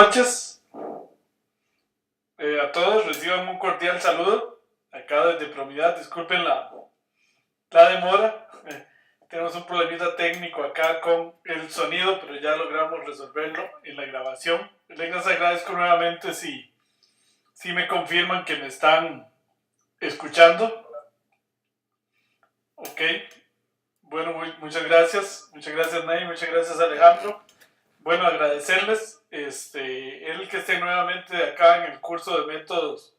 noches a todos, reciban un cordial saludo acá desde Promidad. Disculpen la demora, tenemos un problemita técnico acá con el sonido, pero ya logramos resolverlo en la grabación. Les agradezco nuevamente si me confirman que me están escuchando. Ok, bueno, muchas gracias Ney, muchas gracias Alejandro. Bueno, agradecerles el que esté nuevamente acá en el curso de métodos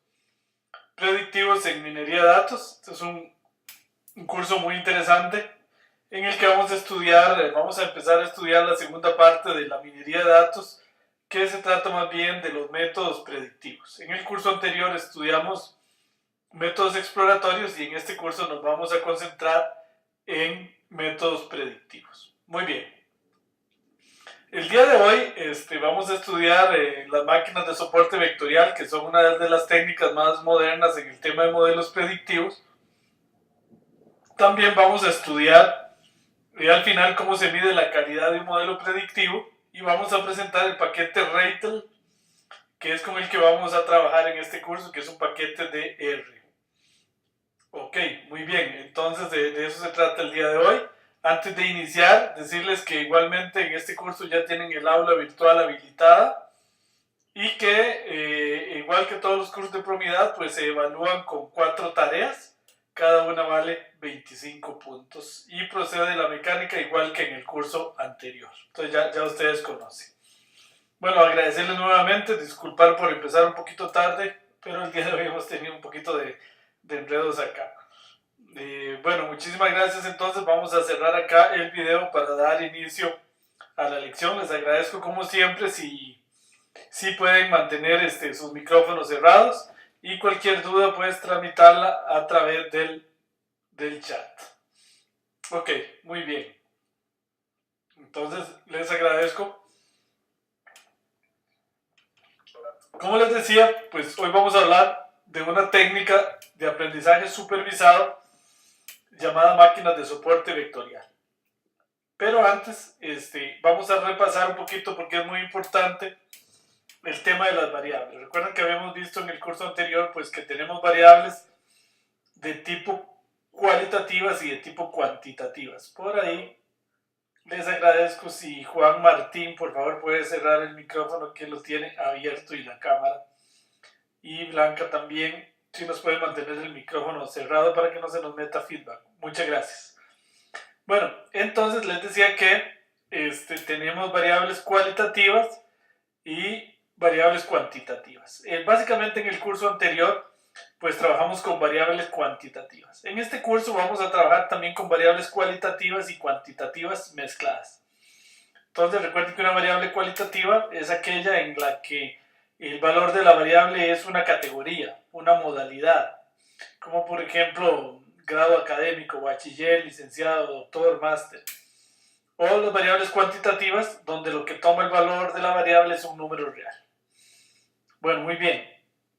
predictivos en minería de datos. Este es un curso muy interesante en el que vamos a empezar a estudiar la segunda parte de la minería de datos, que se trata más bien de los métodos predictivos. En el curso anterior estudiamos métodos exploratorios y en este curso nos vamos a concentrar en métodos predictivos. Muy bien. El día de hoy vamos a estudiar las máquinas de soporte vectorial, que son una de las técnicas más modernas en el tema de modelos predictivos. También vamos a estudiar al final cómo se mide la calidad de un modelo predictivo y vamos a presentar el paquete REITL, que es con el que vamos a trabajar en este curso, que es un paquete de R. Ok, muy bien, entonces de eso se trata el día de hoy. Antes de iniciar, decirles que igualmente en este curso ya tienen el aula virtual habilitada y que igual que todos los cursos de Promidad, pues se evalúan con 4 tareas, cada una vale 25 puntos y procede la mecánica igual que en el curso anterior. Entonces ya ustedes conocen. Bueno, agradecerles nuevamente, disculpar por empezar un poquito tarde, pero el día de hoy hemos tenido un poquito de enredos acá. Bueno, muchísimas gracias. Entonces vamos a cerrar acá el video para dar inicio a la lección. Les agradezco como siempre si pueden mantener sus micrófonos cerrados y cualquier duda puedes tramitarla a través del chat. Ok, muy bien. Entonces les agradezco. Como les decía, pues hoy vamos a hablar de una técnica de aprendizaje supervisado llamada máquinas de soporte vectorial. Pero antes vamos a repasar un poquito porque es muy importante el tema de las variables. Recuerden que habíamos visto en el curso anterior pues que tenemos variables de tipo cualitativas y de tipo cuantitativas. Por ahí les agradezco si Juan Martín por favor puede cerrar el micrófono que lo tiene abierto y la cámara. Y Blanca también, si nos puede mantener el micrófono cerrado para que no se nos meta feedback. Muchas gracias. Bueno, entonces les decía que tenemos variables cualitativas y variables cuantitativas. Básicamente en el curso anterior pues trabajamos con variables cuantitativas. En este curso vamos a trabajar también con variables cualitativas y cuantitativas mezcladas. Entonces recuerden que una variable cualitativa es aquella en la que el valor de la variable es una categoría, una modalidad, como por ejemplo grado académico, bachiller, licenciado, doctor, máster. O las variables cuantitativas, donde lo que toma el valor de la variable es un número real. Bueno, muy bien.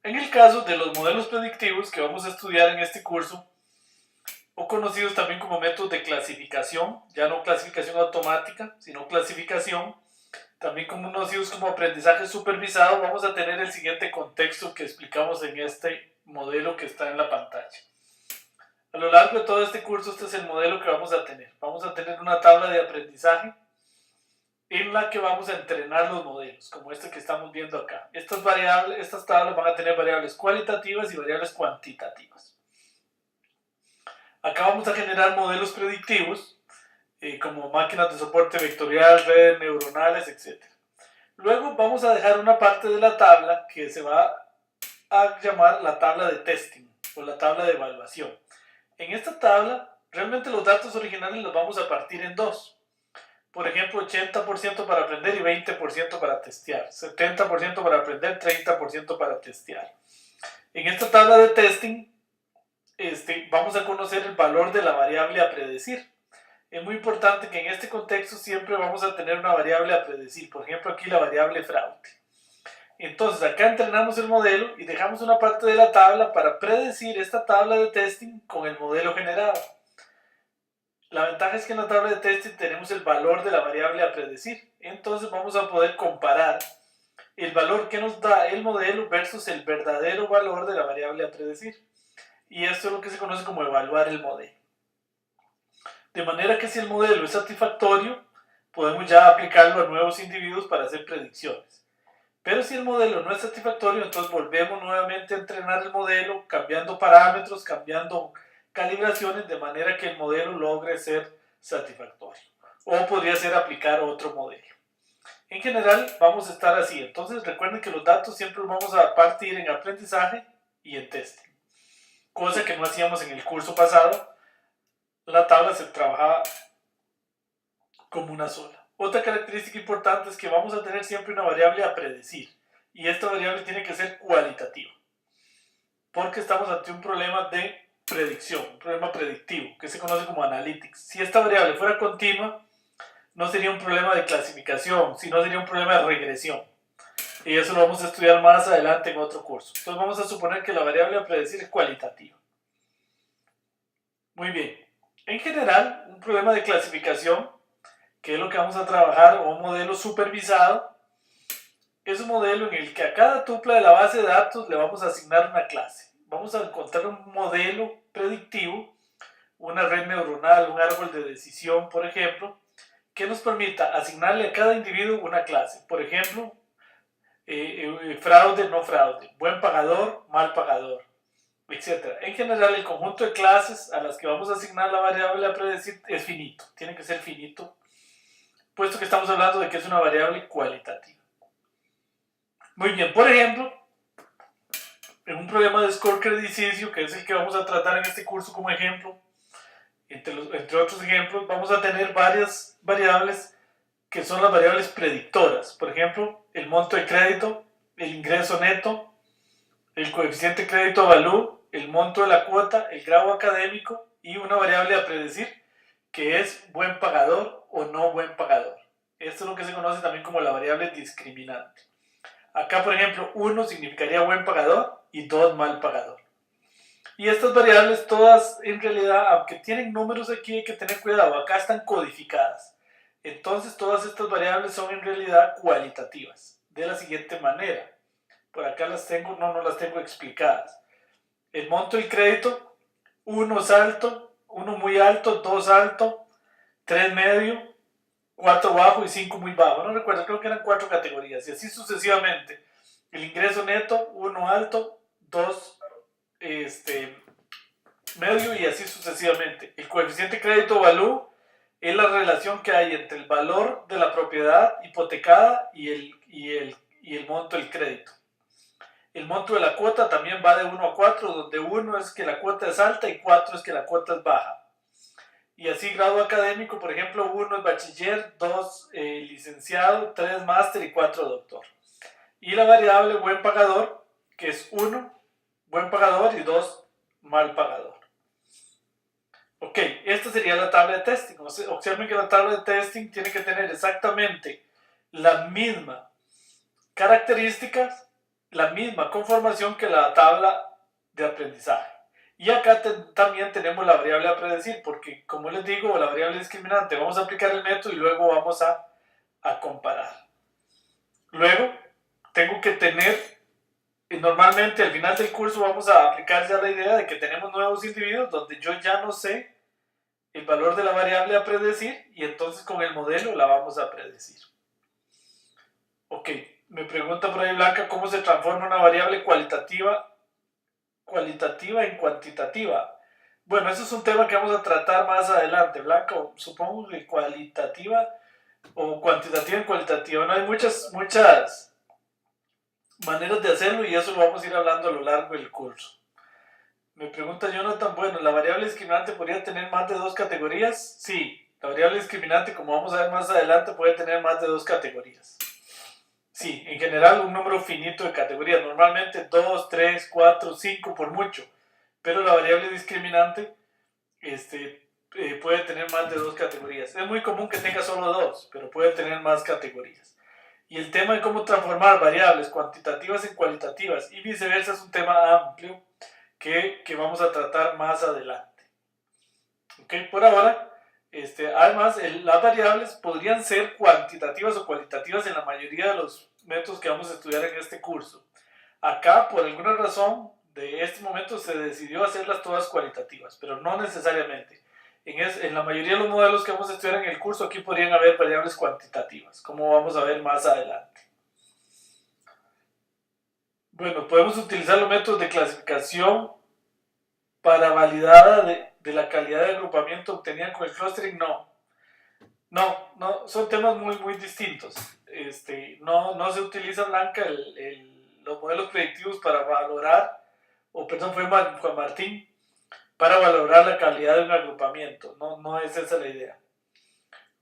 En el caso de los modelos predictivos que vamos a estudiar en este curso, o conocidos también como métodos de clasificación, ya no clasificación automática, sino clasificación, también conocidos como aprendizaje supervisado, vamos a tener el siguiente contexto que explicamos en este modelo que está en la pantalla. A lo largo de todo este curso, este es el modelo que vamos a tener. Vamos a tener una tabla de aprendizaje en la que vamos a entrenar los modelos, como este que estamos viendo acá. Estas tablas van a tener variables cualitativas y variables cuantitativas. Acá vamos a generar modelos predictivos, como máquinas de soporte vectorial, redes neuronales, etc. Luego vamos a dejar una parte de la tabla que se va a llamar la tabla de testing o la tabla de evaluación. En esta tabla, realmente los datos originales los vamos a partir en dos. Por ejemplo, 80% para aprender y 20% para testear. 70% para aprender, 30% para testear. En esta tabla de testing, vamos a conocer el valor de la variable a predecir. Es muy importante que en este contexto siempre vamos a tener una variable a predecir. Por ejemplo, aquí la variable fraude. Entonces, acá entrenamos el modelo y dejamos una parte de la tabla para predecir esta tabla de testing con el modelo generado. La ventaja es que en la tabla de testing tenemos el valor de la variable a predecir. Entonces, vamos a poder comparar el valor que nos da el modelo versus el verdadero valor de la variable a predecir. Y esto es lo que se conoce como evaluar el modelo. De manera que si el modelo es satisfactorio, podemos ya aplicarlo a nuevos individuos para hacer predicciones. Pero si el modelo no es satisfactorio, entonces volvemos nuevamente a entrenar el modelo, cambiando parámetros, cambiando calibraciones, de manera que el modelo logre ser satisfactorio. O podría ser aplicar otro modelo. En general, vamos a estar así. Entonces, recuerden que los datos siempre los vamos a partir en aprendizaje y en testing. Cosa que no hacíamos en el curso pasado. La tabla se trabajaba como una sola. Otra característica importante es que vamos a tener siempre una variable a predecir. Y esta variable tiene que ser cualitativa. Porque estamos ante un problema de predicción, un problema predictivo, que se conoce como analytics. Si esta variable fuera continua, no sería un problema de clasificación, sino sería un problema de regresión. Y eso lo vamos a estudiar más adelante en otro curso. Entonces vamos a suponer que la variable a predecir es cualitativa. Muy bien. En general, un problema de clasificación, que es lo que vamos a trabajar, o un modelo supervisado, es un modelo en el que a cada tupla de la base de datos le vamos a asignar una clase. Vamos a encontrar un modelo predictivo, una red neuronal, un árbol de decisión, por ejemplo, que nos permita asignarle a cada individuo una clase. Por ejemplo, fraude, no fraude, buen pagador, mal pagador, etc. En general, el conjunto de clases a las que vamos a asignar la variable a predecir es finito. Tiene que ser finito, puesto que estamos hablando de que es una variable cualitativa. Muy bien, por ejemplo, en un problema de score crediticio, que es el que vamos a tratar en este curso como ejemplo, entre otros ejemplos, vamos a tener varias variables que son las variables predictoras. Por ejemplo, el monto de crédito, el ingreso neto, el coeficiente crédito valú, el monto de la cuota, el grado académico y una variable a predecir que es buen pagador o no buen pagador. Esto es lo que se conoce también como la variable discriminante. Acá, por ejemplo, 1 significaría buen pagador y 2 mal pagador. Y estas variables todas, en realidad, aunque tienen números aquí, hay que tener cuidado, acá están codificadas. Entonces, todas estas variables son en realidad cualitativas, de la siguiente manera. Por acá las tengo, no las tengo explicadas. El monto del crédito, 1 es alto, 1 muy alto, 2 alto, 3 medio, 4 bajo y 5 muy bajo. No recuerdo, creo que eran 4 categorías. Y así sucesivamente. El ingreso neto, 1 alto, 2 medio y así sucesivamente. El coeficiente crédito valú es la relación que hay entre el valor de la propiedad hipotecada y el monto del crédito. El monto de la cuota también va de 1 a 4, donde 1 es que la cuota es alta y 4 es que la cuota es baja. Y así grado académico, por ejemplo, 1 es bachiller, 2 licenciado, 3 máster y 4 doctor. Y la variable buen pagador, que es 1 buen pagador y 2 mal pagador. Ok, esta sería la tabla de testing. Observen que la tabla de testing tiene que tener exactamente la misma características, la misma conformación que la tabla de aprendizaje. Y acá también tenemos la variable a predecir, porque como les digo, la variable discriminante, vamos a aplicar el método y luego vamos a comparar. Luego, tengo que tener, normalmente al final del curso vamos a aplicar ya la idea de que tenemos nuevos individuos donde yo ya no sé el valor de la variable a predecir y entonces con el modelo la vamos a predecir. Ok, me pregunta por ahí Blanca cómo se transforma una variable cualitativa en cuantitativa. Bueno, eso es un tema que vamos a tratar más adelante, Blanca. Supongo que cualitativa o cuantitativa en cualitativa. No hay muchas maneras de hacerlo y eso lo vamos a ir hablando a lo largo del curso. Me pregunta Jonathan, bueno, ¿la variable discriminante podría tener más de 2 categorías? Sí, la variable discriminante, como vamos a ver más adelante, puede tener más de 2 categorías. Sí, en general un número finito de categorías, normalmente 2, 3, 4, 5 por mucho, pero la variable discriminante puede tener más de 2 categorías. Es muy común que tenga solo 2, pero puede tener más categorías. Y el tema de cómo transformar variables cuantitativas en cualitativas y viceversa es un tema amplio que vamos a tratar más adelante. Okay, por ahora Además, las variables podrían ser cuantitativas o cualitativas en la mayoría de los métodos que vamos a estudiar en este curso. Acá, por alguna razón, de este momento se decidió hacerlas todas cualitativas, pero no necesariamente. En la mayoría de los modelos que vamos a estudiar en el curso, aquí podrían haber variables cuantitativas, como vamos a ver más adelante. Bueno, podemos utilizar los métodos de clasificación para validada de la calidad de agrupamiento obtenida con el clustering. No, son temas muy distintos. No se utiliza, Blanca, los modelos predictivos para valorar, o perdón, fue Juan Martín, para valorar la calidad de un agrupamiento. No es esa la idea.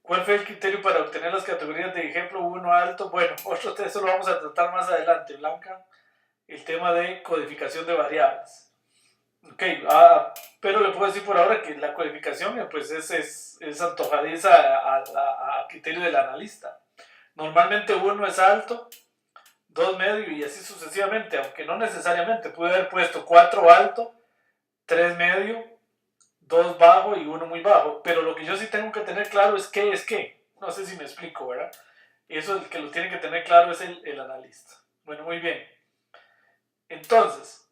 ¿Cuál fue el criterio para obtener las categorías de ejemplo 1 alto? Bueno, eso lo vamos a tratar más adelante, Blanca. El tema de codificación de variables. Ok, pero le puedo decir por ahora que la codificación pues es antojadiza a criterio del analista. Normalmente 1 es alto, 2 medio y así sucesivamente, aunque no necesariamente. Puede haber puesto 4 alto, 3 medio, 2 bajo y 1 muy bajo. Pero lo que yo sí tengo que tener claro es qué es qué. No sé si me explico, ¿verdad? Eso el que lo tiene que tener claro es el analista. Bueno, muy bien. Entonces,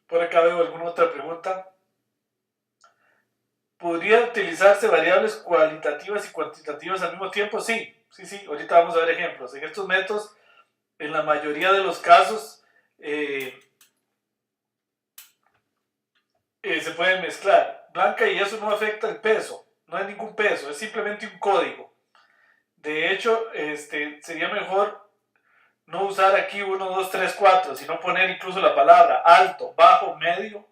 por acá veo alguna otra pregunta. ¿Podría utilizarse variables cualitativas y cuantitativas al mismo tiempo? Sí. Ahorita vamos a ver ejemplos. En estos métodos, en la mayoría de los casos, se pueden mezclar. Blanca, y eso no afecta el peso. No hay ningún peso, es simplemente un código. De hecho, sería mejor no usar aquí 1, 2, 3, 4, sino poner incluso la palabra alto, bajo, medio.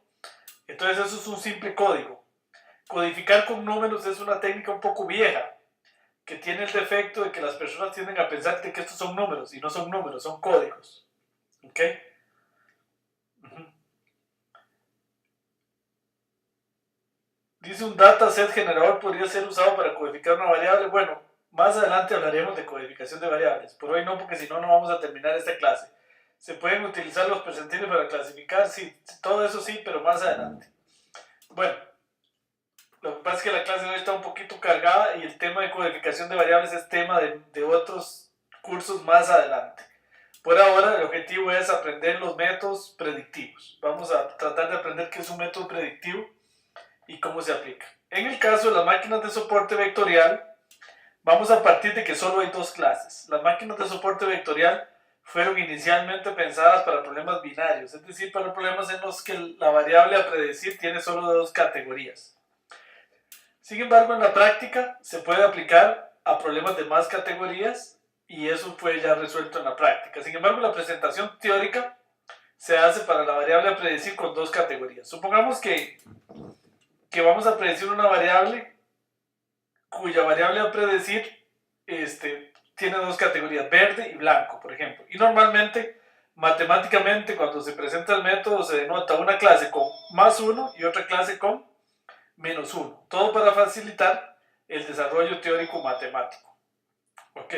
Entonces eso es un simple código. Codificar con números es una técnica un poco vieja, que tiene el defecto de que las personas tienden a pensar que estos son números, y no son números, son códigos. ¿Ok? Dice un dataset generador podría ser usado para codificar una variable. Bueno, más adelante hablaremos de codificación de variables. Por hoy no, porque si no, no vamos a terminar esta clase. ¿Se pueden utilizar los percentiles para clasificar? Sí, todo eso sí, pero más adelante. Bueno, lo que pasa es que la clase de hoy está un poquito cargada y el tema de codificación de variables es tema de otros cursos más adelante. Por ahora, el objetivo es aprender los métodos predictivos. Vamos a tratar de aprender qué es un método predictivo y cómo se aplica. En el caso de las máquinas de soporte vectorial, vamos a partir de que solo hay dos clases. Las máquinas de soporte vectorial fueron inicialmente pensadas para problemas binarios, es decir, para problemas en los que la variable a predecir tiene solo dos categorías. Sin embargo, en la práctica se puede aplicar a problemas de más categorías y eso fue ya resuelto en la práctica. Sin embargo, la presentación teórica se hace para la variable a predecir con dos categorías. Supongamos que vamos a predecir una variable cuya variable a predecir tiene dos categorías, verde y blanco, por ejemplo. Y normalmente, matemáticamente, cuando se presenta el método, se denota una clase con +1 y otra clase con -1. Todo para facilitar el desarrollo teórico matemático. Ok.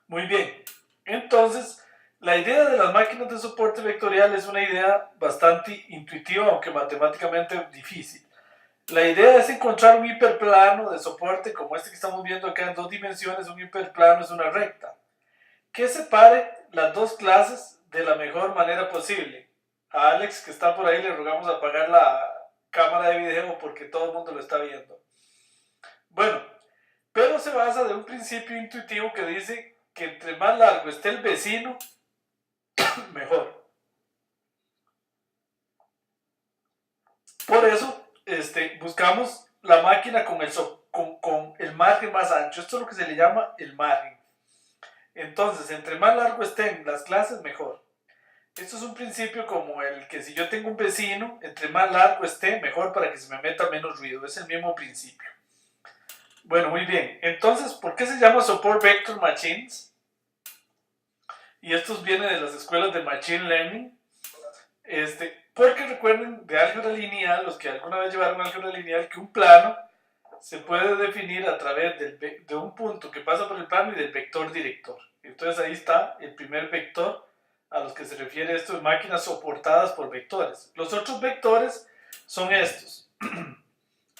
Muy bien. Entonces, la idea de las máquinas de soporte vectorial es una idea bastante intuitiva, aunque matemáticamente difícil. La idea es encontrar un hiperplano de soporte como este que estamos viendo acá en 2 dimensiones. Un hiperplano es una recta que separe las dos clases de la mejor manera posible. A Alex, que está por ahí, le rogamos apagar la cámara de video porque todo el mundo lo está viendo. Bueno, pero se basa de un principio intuitivo que dice que entre más largo esté el vecino, mejor. Por eso buscamos la máquina con el margen más ancho. Esto es lo que se le llama el margen. Entonces, entre más largo estén las clases, mejor. Esto es un principio como el que si yo tengo un vecino, entre más largo esté, mejor para que se me meta menos ruido. Es el mismo principio. Bueno, muy bien. Entonces, ¿por qué se llama Support Vector Machines? Y estos vienen de las escuelas de Machine Learning. Porque recuerden de álgebra lineal, los que alguna vez llevaron álgebra lineal, que un plano se puede definir a través de un punto que pasa por el plano y del vector director. Entonces ahí está el primer vector a los que se refiere esto de máquinas soportadas por vectores. Los otros vectores son estos.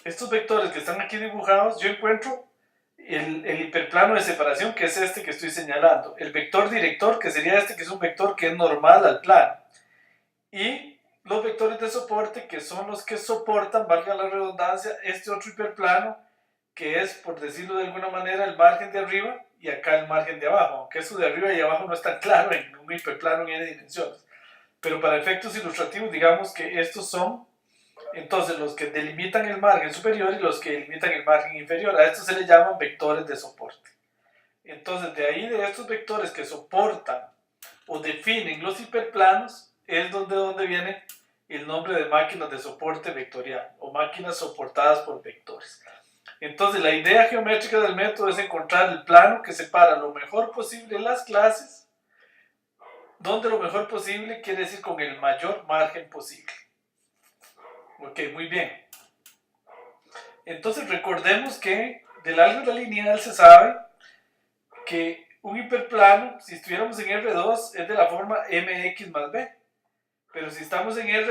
Estos vectores que están aquí dibujados, yo encuentro el hiperplano de separación, que es este que estoy señalando. El vector director, que sería este, que es un vector que es normal al plano. Y los vectores de soporte, que son los que soportan, valga la redundancia, este otro hiperplano, que es, por decirlo de alguna manera, el margen de arriba y acá el margen de abajo, aunque eso de arriba y abajo no es tan claro en un hiperplano en n dimensiones. Pero para efectos ilustrativos, digamos que estos son entonces los que delimitan el margen superior y los que delimitan el margen inferior. A estos se les llaman vectores de soporte. Entonces, de ahí, de estos vectores que soportan o definen los hiperplanos, es donde viene el nombre de máquinas de soporte vectorial o máquinas soportadas por vectores. Entonces, la idea geométrica del método es encontrar el plano que separa lo mejor posible las clases, donde lo mejor posible quiere decir con el mayor margen posible. Ok, muy bien. Entonces, recordemos que del álgebra lineal se sabe que un hiperplano, si estuviéramos en R2, es de la forma mx más b. Pero si estamos en Rn,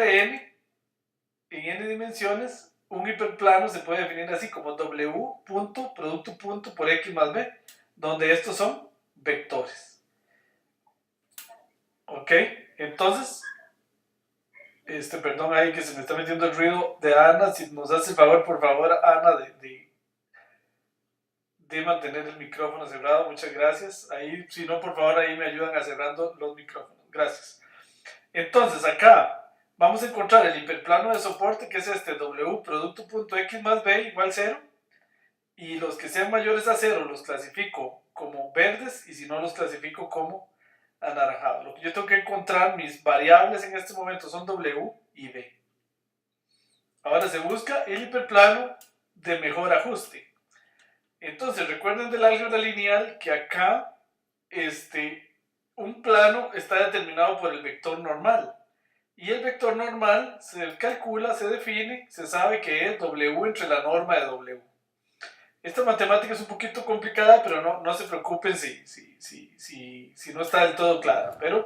en n dimensiones, un hiperplano se puede definir así como w punto, producto punto por x más b, donde estos son vectores. Ok, entonces, perdón ahí que se me está metiendo el ruido de Ana, si nos hace el favor, por favor, Ana, de mantener el micrófono cerrado, muchas gracias. Ahí, si no, por favor, ahí me ayudan a cerrando los micrófonos, gracias. Entonces, acá vamos a encontrar el hiperplano de soporte, que es este w producto punto x más b igual 0, y los que sean mayores a 0 los clasifico como verdes, y si no, los clasifico como anaranjados. Lo que yo tengo que encontrar, mis variables en este momento son w y b. Ahora se busca el hiperplano de mejor ajuste. Entonces, recuerden del álgebra lineal que acá un plano está determinado por el vector normal. Y el vector normal se calcula, se define, se sabe que es w entre la norma de w. Esta matemática es un poquito complicada, pero no se preocupen si no está del todo clara. Pero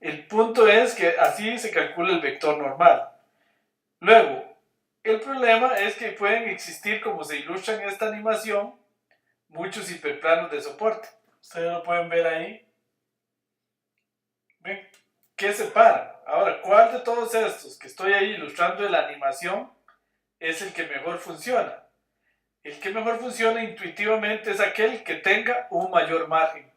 el punto es que así se calcula el vector normal. Luego, el problema es que pueden existir, como se ilustra en esta animación, muchos hiperplanos de soporte. Ustedes lo pueden ver ahí. ¿Ven? ¿Qué separan? Ahora, ¿cuál de todos estos que estoy ahí ilustrando en la animación es el que mejor funciona? El que mejor funciona intuitivamente es aquel que tenga un mayor margen.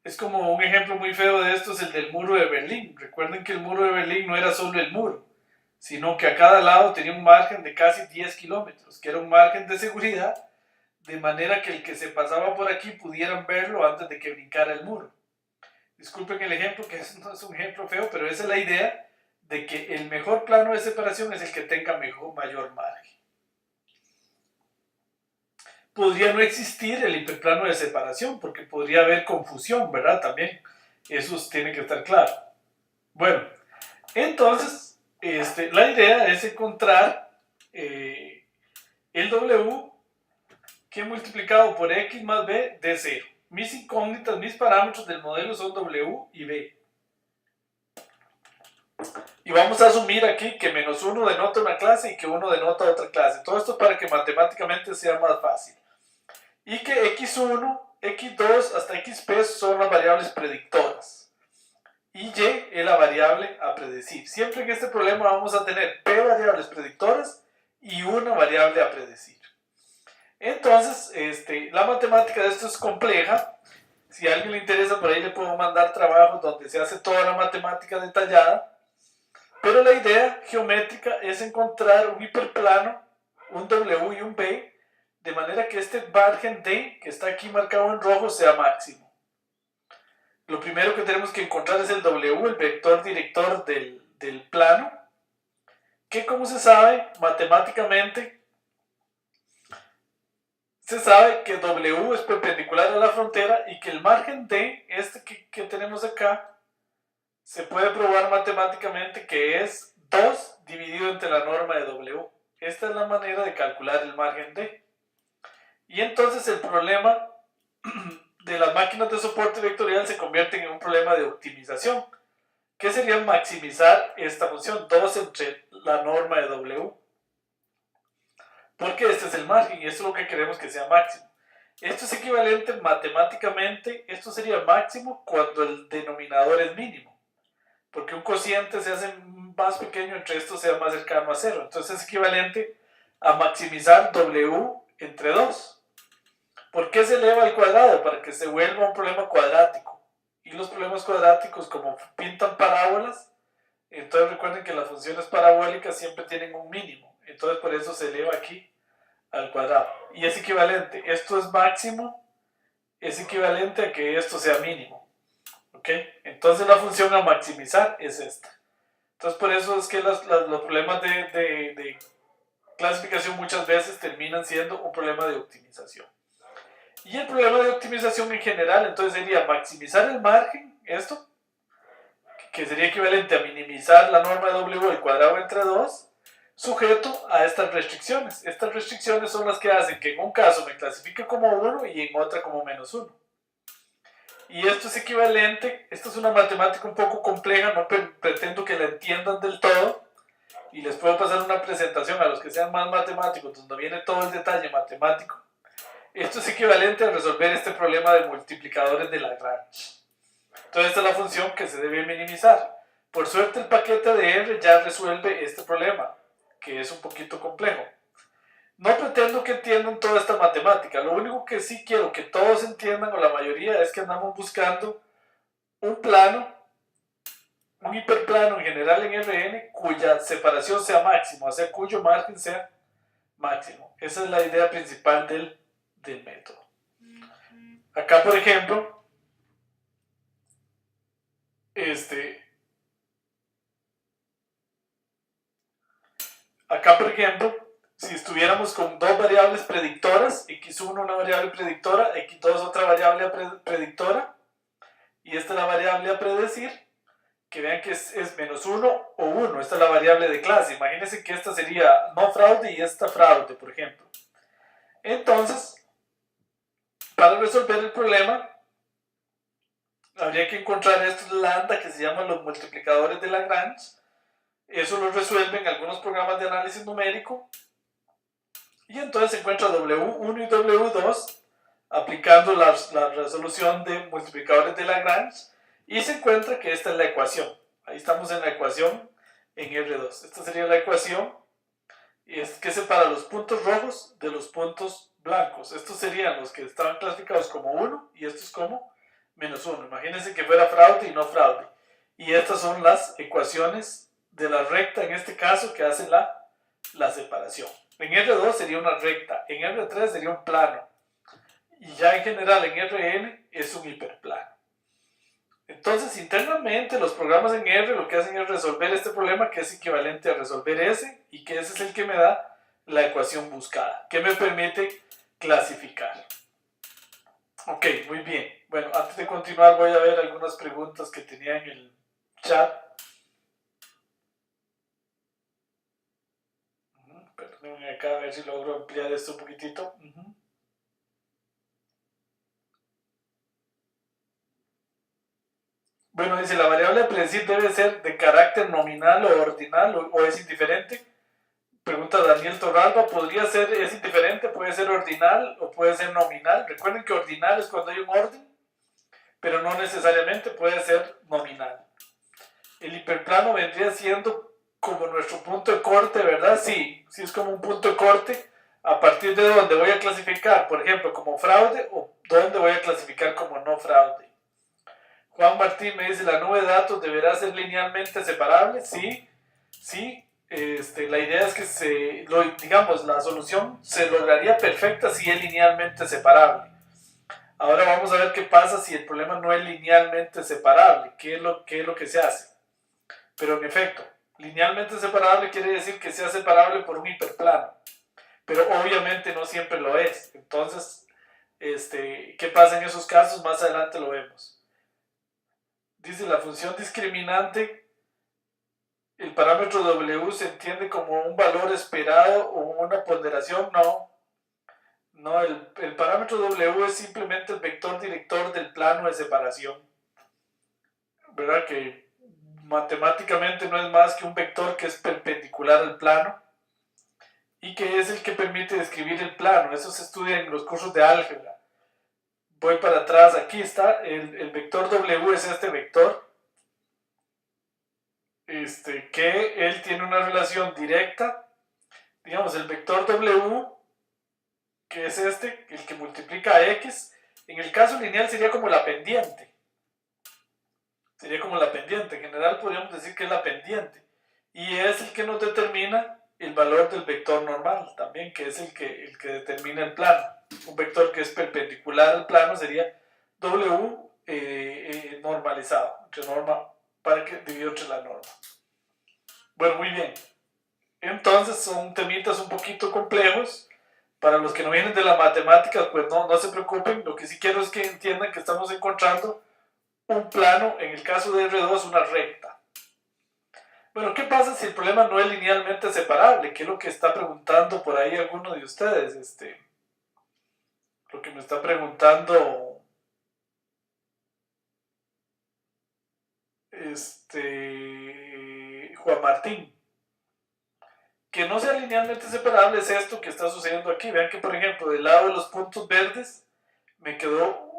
Es como un ejemplo muy feo de esto, es el del muro de Berlín. Recuerden que el muro de Berlín no era solo el muro, sino que a cada lado tenía un margen de casi 10 kilómetros, que era un margen de seguridad, de manera que el que se pasaba por aquí pudieran verlo antes de que brincara el muro. Disculpen el ejemplo, que no es un ejemplo feo, pero esa es la idea de que el mejor plano de separación es el que tenga mayor margen. Podría no existir el hiperplano de separación, porque podría haber confusión, ¿verdad? También, eso tiene que estar claro. Bueno, entonces, la idea es encontrar el W que multiplicado por X más B de 0. Mis incógnitas, mis parámetros del modelo son W y B. Y vamos a asumir aquí que menos 1 denota una clase y que 1 denota otra clase. Todo esto para que matemáticamente sea más fácil. Y que X1, X2 hasta XP son las variables predictoras. Y Y es la variable a predecir. Siempre en este problema vamos a tener P variables predictoras y una variable a predecir. Entonces, la matemática de esto es compleja. Si a alguien le interesa, por ahí le puedo mandar trabajos donde se hace toda la matemática detallada. Pero la idea geométrica es encontrar un hiperplano, un W y un B, de manera que este margen D, que está aquí marcado en rojo, sea máximo. Lo primero que tenemos que encontrar es el W, el vector director del plano, que, como se sabe, matemáticamente se sabe que W es perpendicular a la frontera y que el margen D, que tenemos acá, se puede probar matemáticamente que es 2 dividido entre la norma de W. Esta es la manera de calcular el margen D. Y entonces el problema de las máquinas de soporte vectorial se convierten en un problema de optimización. ¿Qué sería maximizar esta función? 2 entre la norma de W. Porque este es el margen y esto es lo que queremos que sea máximo. Esto es equivalente matemáticamente, esto sería máximo cuando el denominador es mínimo. Porque un cociente se hace más pequeño entre esto sea más cercano a 0. Entonces es equivalente a maximizar W entre 2. ¿Por qué se eleva al cuadrado? Para que se vuelva un problema cuadrático. Y los problemas cuadráticos, como pintan parábolas, entonces recuerden que las funciones parabólicas siempre tienen un mínimo. Entonces por eso se eleva aquí al cuadrado. Y es equivalente. Esto es máximo, es equivalente a que esto sea mínimo. ¿Ok? Entonces la función a maximizar es esta. Entonces por eso es que los problemas de clasificación muchas veces terminan siendo un problema de optimización. Y el problema de optimización en general, entonces sería maximizar el margen, esto, que sería equivalente a minimizar la norma de W al cuadrado entre 2, sujeto a estas restricciones. Estas restricciones son las que hacen que en un caso me clasifique como 1 y en otra como menos 1. Y esto es equivalente, esto es una matemática un poco compleja, no pretendo que la entiendan del todo, y les puedo pasar una presentación a los que sean más matemáticos, donde viene todo el detalle matemático. Esto es equivalente a resolver este problema de multiplicadores de Lagrange. Entonces esta es la función que se debe minimizar. Por suerte el paquete de R ya resuelve este problema, que es un poquito complejo. No pretendo que entiendan toda esta matemática, lo único que sí quiero que todos entiendan, o la mayoría, es que andamos buscando un plano, un hiperplano en general en Rn, cuya separación sea máxima, o sea, cuyo margen sea máximo. Esa es la idea principal del método. Acá, por ejemplo, si estuviéramos con dos variables predictoras, x1 una variable predictora, x2 otra variable predictora, y esta es la variable a predecir, que vean que es menos 1 o 1, esta es la variable de clase. Imagínense que esta sería no fraude y esta fraude, por ejemplo. Entonces, para resolver el problema, habría que encontrar estos lambda que se llaman los multiplicadores de Lagrange. Eso lo resuelven algunos programas de análisis numérico. Y entonces se encuentra W1 y W2 aplicando la resolución de multiplicadores de Lagrange. Y se encuentra que esta es la ecuación. Ahí estamos en la ecuación en R2. Esta sería la ecuación que separa los puntos rojos de los puntos blancos. Estos serían los que estaban clasificados como 1 y estos como menos 1. Imagínense que fuera fraude y no fraude. Y estas son las ecuaciones de la recta, en este caso, que hacen la separación. En R2 sería una recta, en R3 sería un plano. Y ya en general en Rn es un hiperplano. Entonces, internamente, los programas en R lo que hacen es resolver este problema, que es equivalente a resolver ese, y que ese es el que me da la ecuación buscada, que me permite clasificar. Ok, muy bien. Bueno, antes de continuar voy a ver algunas preguntas que tenía en el chat. Perdón, acá a ver si logro ampliar esto un poquitito. Bueno, dice, ¿la variable a predecir debe ser de carácter nominal o ordinal o es indiferente? Pregunta Daniel Torralba, ¿podría ser, es indiferente, puede ser ordinal o puede ser nominal? Recuerden que ordinal es cuando hay un orden, pero no necesariamente puede ser nominal. El hiperplano vendría siendo como nuestro punto de corte, ¿verdad? Sí, sí es como un punto de corte a partir de donde voy a clasificar, por ejemplo, como fraude o donde voy a clasificar como no fraude. Juan Martín me dice, ¿la nube de datos deberá ser linealmente separable? Sí, sí. La idea es que digamos, la solución se lograría perfecta si es linealmente separable. Ahora vamos a ver qué pasa si el problema no es linealmente separable. ¿Qué es lo que se hace? Pero en efecto, linealmente separable quiere decir que sea separable por un hiperplano. Pero obviamente no siempre lo es. Entonces, ¿qué pasa en esos casos? Más adelante lo vemos. Dice, la función discriminante, el parámetro W se entiende como un valor esperado o una ponderación. No, el parámetro W es simplemente el vector director del plano de separación. ¿Verdad? Que matemáticamente no es más que un vector que es perpendicular al plano y que es el que permite describir el plano. Eso se estudia en los cursos de álgebra. Voy para atrás, aquí está, el vector W es este vector, que él tiene una relación directa, digamos, el vector W, que es el que multiplica a X, en el caso lineal sería como la pendiente. Sería como la pendiente, en general podríamos decir que es la pendiente. Y es el que nos determina el valor del vector normal también, que es el que determina el plano. Un vector que es perpendicular al plano sería W normalizado, entre norma, para que dividido entre la norma. Bueno, muy bien. Entonces son temitas un poquito complejos. Para los que no vienen de la matemática, pues no se preocupen. Lo que sí quiero es que entiendan que estamos encontrando un plano, en el caso de R2, una recta. Bueno, ¿qué pasa si el problema no es linealmente separable? ¿Qué es lo que está preguntando por ahí alguno de ustedes? Lo que me está preguntando Juan Martín. Que no sea linealmente separable es esto que está sucediendo aquí. Vean que, por ejemplo, del lado de los puntos verdes, me quedó,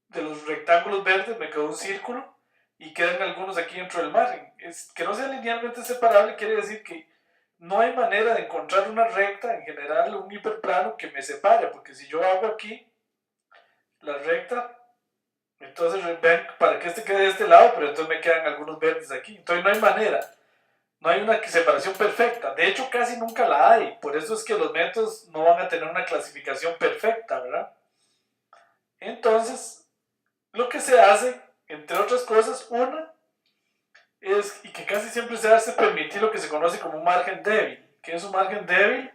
de los rectángulos verdes, me quedó un círculo y quedan algunos aquí dentro del margen. Que no sea linealmente separable quiere decir que no hay manera de encontrar una recta, en general un hiperplano, que me separe, porque si yo hago aquí la recta, entonces vean para que quede de este lado, pero entonces me quedan algunos verdes aquí. Entonces no hay manera. No hay una separación perfecta. De hecho, casi nunca la hay. Por eso es que los métodos no van a tener una clasificación perfecta, ¿verdad? Entonces, lo que se hace, entre otras cosas, una es, y que casi siempre se hace, permitir lo que se conoce como un margen débil. ¿Qué es un margen débil?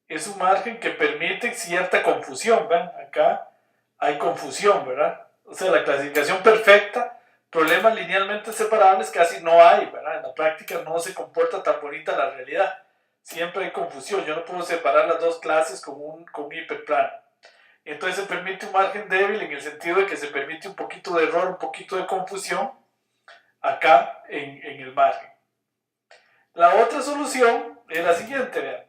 Es un margen que permite cierta confusión. ¿Ven? Acá hay confusión, ¿verdad? O sea, la clasificación perfecta, problemas linealmente separables casi no hay, ¿verdad? En la práctica no se comporta tan bonita la realidad. Siempre hay confusión. Yo no puedo separar las dos clases con un hiperplano. Entonces se permite un margen débil en el sentido de que se permite un poquito de error, un poquito de confusión acá en el margen. La otra solución es la siguiente, vean.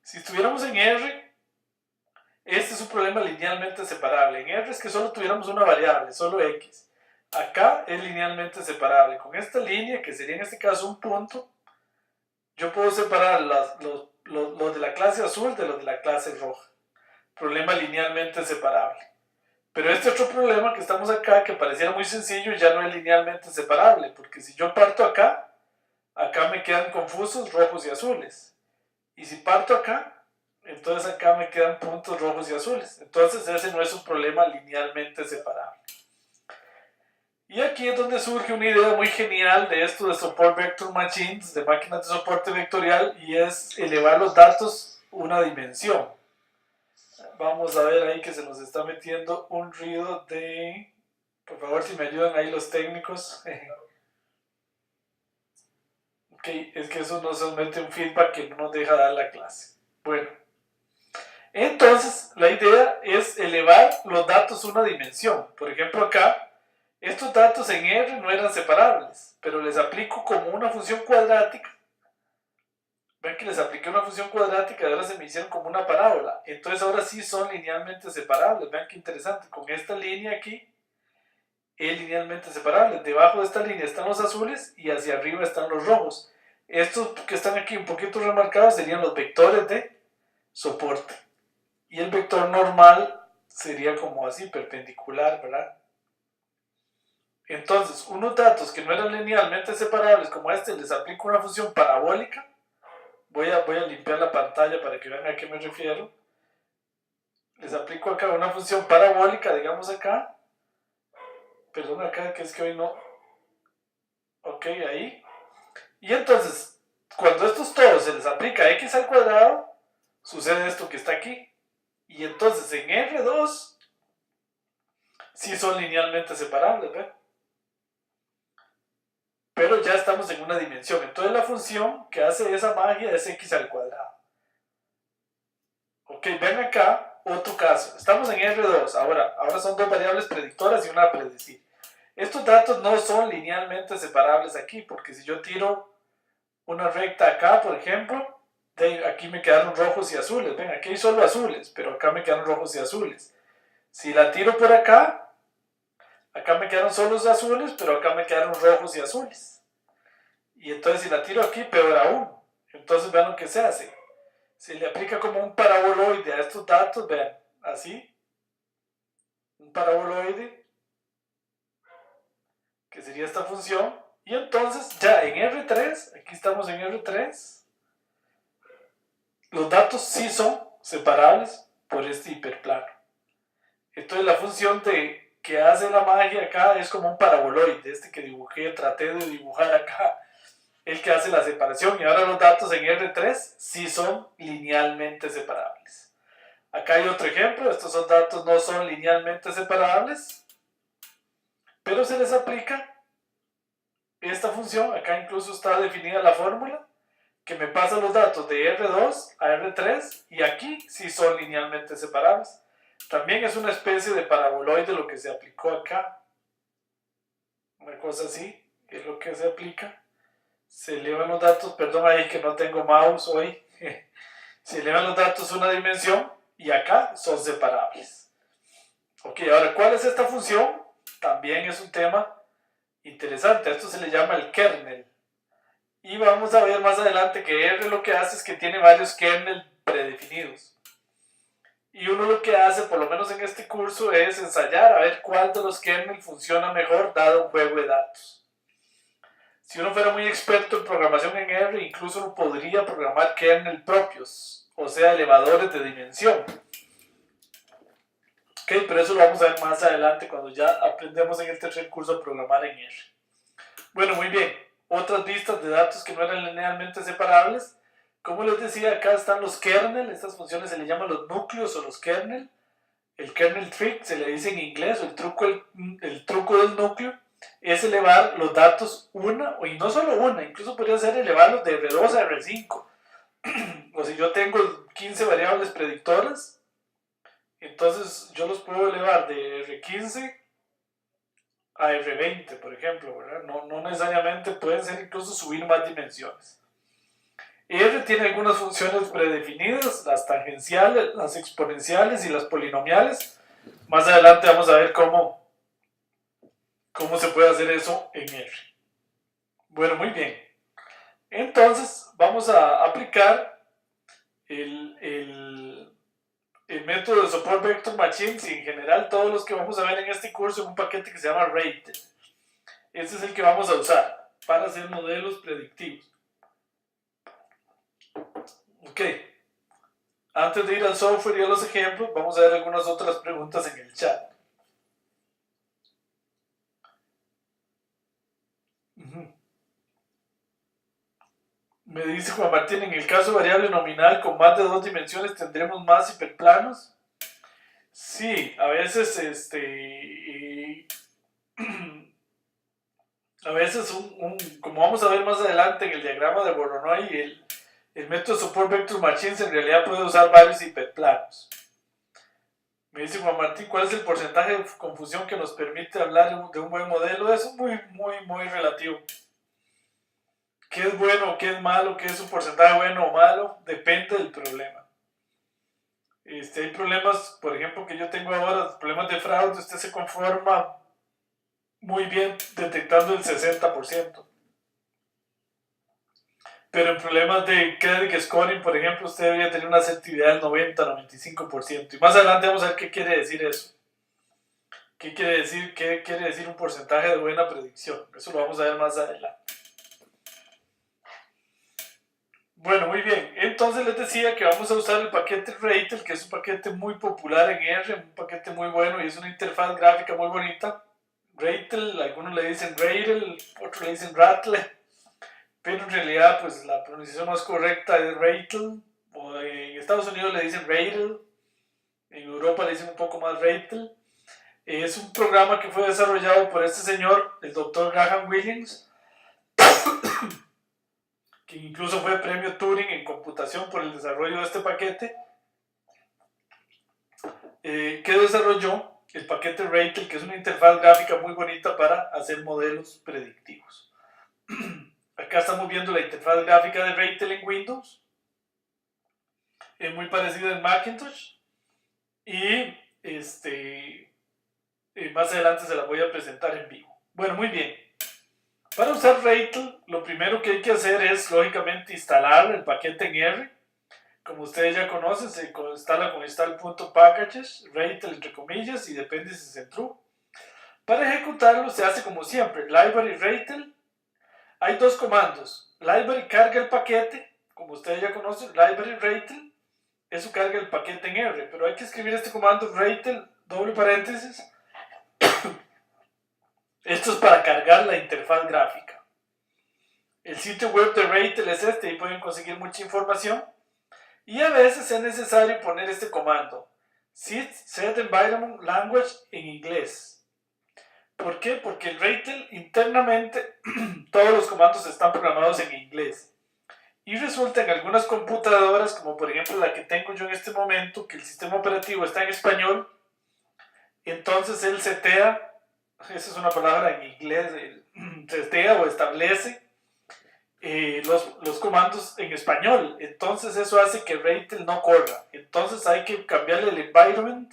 Si estuviéramos en R, este es un problema linealmente separable. En R es que solo tuviéramos una variable, solo X. Acá es linealmente separable. Con esta línea, que sería en este caso un punto, yo puedo separar los de la clase azul de los de la clase roja. Problema linealmente separable. Pero este otro problema que estamos acá, que pareciera muy sencillo, ya no es linealmente separable, porque si yo parto acá me quedan confusos rojos y azules. Y si parto acá, entonces acá me quedan puntos rojos y azules. Entonces ese no es un problema linealmente separable. Y aquí es donde surge una idea muy genial de esto de Support Vector Machines, de máquinas de soporte vectorial, y es elevar los datos una dimensión. Vamos a ver ahí que se nos está metiendo un ruido de... Por favor, si me ayudan ahí los técnicos. Ok, es que eso nos mete un feedback que no nos deja dar la clase. Bueno, entonces la idea es elevar los datos una dimensión. Por ejemplo, acá, estos datos en R no eran separables, pero les aplico como una función cuadrática. Ven que les apliqué una función cuadrática y ahora se me hicieron como una parábola. Entonces ahora sí son linealmente separables. Vean qué interesante. Con esta línea aquí es linealmente separable. Debajo de esta línea están los azules y hacia arriba están los rojos. Estos que están aquí un poquito remarcados serían los vectores de soporte. Y el vector normal sería como así, perpendicular, ¿verdad? Entonces, unos datos que no eran linealmente separables como este, les aplico una función parabólica. Voy a limpiar la pantalla para que vean a qué me refiero. Les aplico acá una función parabólica, digamos acá. Perdón acá, que es que hoy no... Ok, ahí. Y entonces, cuando estos todos se les aplica x al cuadrado, sucede esto que está aquí. Y entonces en R2 sí son linealmente separables, ¿ve? Pero ya estamos en una dimensión. Entonces la función que hace esa magia es x al cuadrado. Ok, Ok, ven acá, otro caso. Estamos en R2. Ahora son dos variables predictoras y una a predecir. Estos datos no son linealmente separables aquí, porque si yo tiro una recta acá, por ejemplo, aquí me quedaron rojos y azules. Ven, aquí hay solo azules, pero acá me quedaron rojos y azules. Si la tiro por acá me quedaron solo los azules, pero acá me quedaron rojos y azules. Y entonces si la tiro aquí, peor aún. Entonces vean lo que se hace. Se le aplica como un paraboloide a estos datos, vean, así. Un paraboloide, que sería esta función. Y entonces ya en R3, aquí estamos en R3, los datos sí son separables por este hiperplano. Entonces la función que hace la magia acá es como un paraboloide, este que dibujé, traté de dibujar acá, el que hace la separación. Y ahora los datos en R3 sí son linealmente separables. Acá hay otro ejemplo, estos son datos no son linealmente separables, pero se les aplica esta función, acá incluso está definida la fórmula, que me pasa los datos de R2 a R3 y aquí sí son linealmente separables. También es una especie de paraboloide lo que se aplicó acá. Una cosa así, que es lo que se aplica. Se elevan los datos, perdón ahí que no tengo mouse hoy. Se elevan los datos una dimensión y acá son separables. Ok, ahora, ¿cuál es esta función? También es un tema interesante. Esto se le llama el kernel. Y vamos a ver más adelante que R lo que hace es que tiene varios kernel predefinidos. Y uno lo que hace, por lo menos en este curso, es ensayar a ver cuál de los kernel funciona mejor dado un juego de datos. Si uno fuera muy experto en programación en R, incluso uno podría programar kernel propios, o sea, elevadores de dimensión. Ok, pero eso lo vamos a ver más adelante cuando ya aprendemos en el tercer curso a programar en R. Bueno, muy bien. Otras vistas de datos que no eran linealmente separables. Como les decía, acá están los kernel. Estas funciones se le llaman los núcleos o los kernel. El kernel trick se le dice en inglés, o el truco del núcleo, es elevar los datos una, y no solo una, incluso podría ser elevarlos de R2 a R5. O si yo tengo 15 variables predictoras, entonces yo los puedo elevar de R15 a R20, por ejemplo, ¿verdad? No necesariamente pueden ser incluso subir más dimensiones. R tiene algunas funciones predefinidas, las tangenciales, las exponenciales y las polinomiales. Más adelante vamos a ver cómo se puede hacer eso en R. Bueno, muy bien. Entonces vamos a aplicar el método de Support Vector Machines y en general todos los que vamos a ver en este curso en un paquete que se llama Rated. Este es el que vamos a usar para hacer modelos predictivos. Ok. Antes de ir al software y a los ejemplos, vamos a ver algunas otras preguntas en el chat. Me dice Juan Martín, en el caso variable nominal con más de 2 dimensiones, ¿tendremos más hiperplanos? Sí, a veces a veces como vamos a ver más adelante en el diagrama de Voronoi, el método Support Vector Machines en realidad puede usar varios hiperplanos. Me dice Juan Martín, ¿cuál es el porcentaje de confusión que nos permite hablar de un buen modelo? Eso es muy relativo. ¿Qué es bueno o qué es malo? ¿Qué es un porcentaje bueno o malo? Depende del problema. Hay problemas, por ejemplo, que yo tengo ahora, problemas de fraude, usted se conforma muy bien detectando el 60%. Pero en problemas de credit scoring, por ejemplo, usted debería tener una asertividad del 90-95%. Y más adelante vamos a ver qué quiere decir eso. ¿Qué quiere decir un porcentaje de buena predicción? Eso lo vamos a ver más adelante. Bueno, muy bien. Entonces les decía que vamos a usar el paquete Ratel, que es un paquete muy popular en R, un paquete muy bueno y es una interfaz gráfica muy bonita. Ratel, algunos le dicen Ratel, otros le dicen Rattle, pero en realidad pues la pronunciación más correcta es Ratel, o en Estados Unidos le dicen Ratel, en Europa le dicen un poco más Ratel. Es un programa que fue desarrollado por este señor, el Dr. Graham Williams, que incluso fue premio Turing en computación por el desarrollo de este paquete. que desarrolló el paquete Ratel, que es una interfaz gráfica muy bonita para hacer modelos predictivos. Acá estamos viendo la interfaz gráfica de Ratel en Windows, muy parecida en Macintosh, y más adelante se la voy a presentar en vivo. Bueno, muy bien. Para usar Ratel, lo primero que hay que hacer es, lógicamente, instalar el paquete en R. Como ustedes ya conocen, se instala con install.packages, Ratel entre comillas, y depende si es en true. Para ejecutarlo se hace como siempre, library Ratel. Hay dos comandos. Library carga el paquete, como ustedes ya conocen, library Ratel. Eso carga el paquete en R, pero hay que escribir este comando Ratel, doble paréntesis. Esto es para cargar la interfaz gráfica. El sitio web de Ratel es este, ahí pueden conseguir mucha información. Y a veces es necesario poner este comando, set environment language en inglés. ¿Por qué? Porque el Ratel internamente todos los comandos están programados en inglés. Y resulta en algunas computadoras, como por ejemplo la que tengo yo en este momento, que el sistema operativo está en español, entonces él setea, esa es una palabra en inglés, setea o establece los comandos en español. Entonces eso hace que Ratel no corra. Entonces hay que cambiarle el environment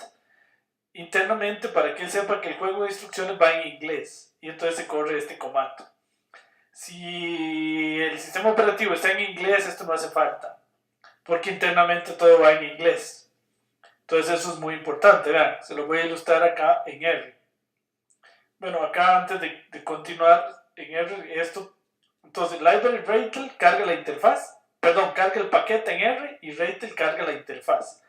internamente para que él sepa que el juego de instrucciones va en inglés. Y entonces se corre este comando. Si el sistema operativo está en inglés, esto no hace falta, porque internamente todo va en inglés. Entonces eso es muy importante. Vean, se lo voy a ilustrar acá en R. Bueno, acá antes de continuar en R, esto. Entonces, library Ratel carga la interfaz, perdón, carga el paquete en R y Ratel carga la interfaz.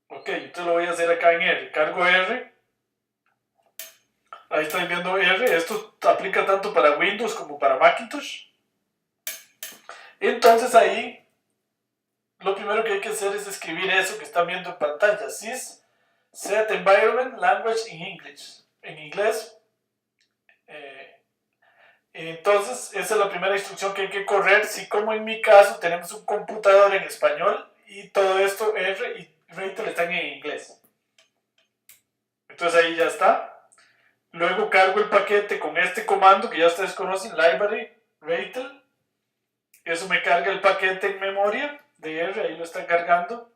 Ok, entonces lo voy a hacer acá en R. Cargo R. Ahí están viendo R. Esto aplica tanto para Windows como para Macintosh. Entonces ahí, lo primero que hay que hacer es escribir eso que están viendo en pantalla. Sys set environment language in English. En inglés. Entonces, esa es la primera instrucción que hay que correr. Si como en mi caso tenemos un computador en español y todo esto R y Ratel están en inglés. Entonces ahí ya está. Luego cargo el paquete con este comando que ya ustedes conocen, library Ratel. Eso me carga el paquete en memoria de R, ahí lo está cargando.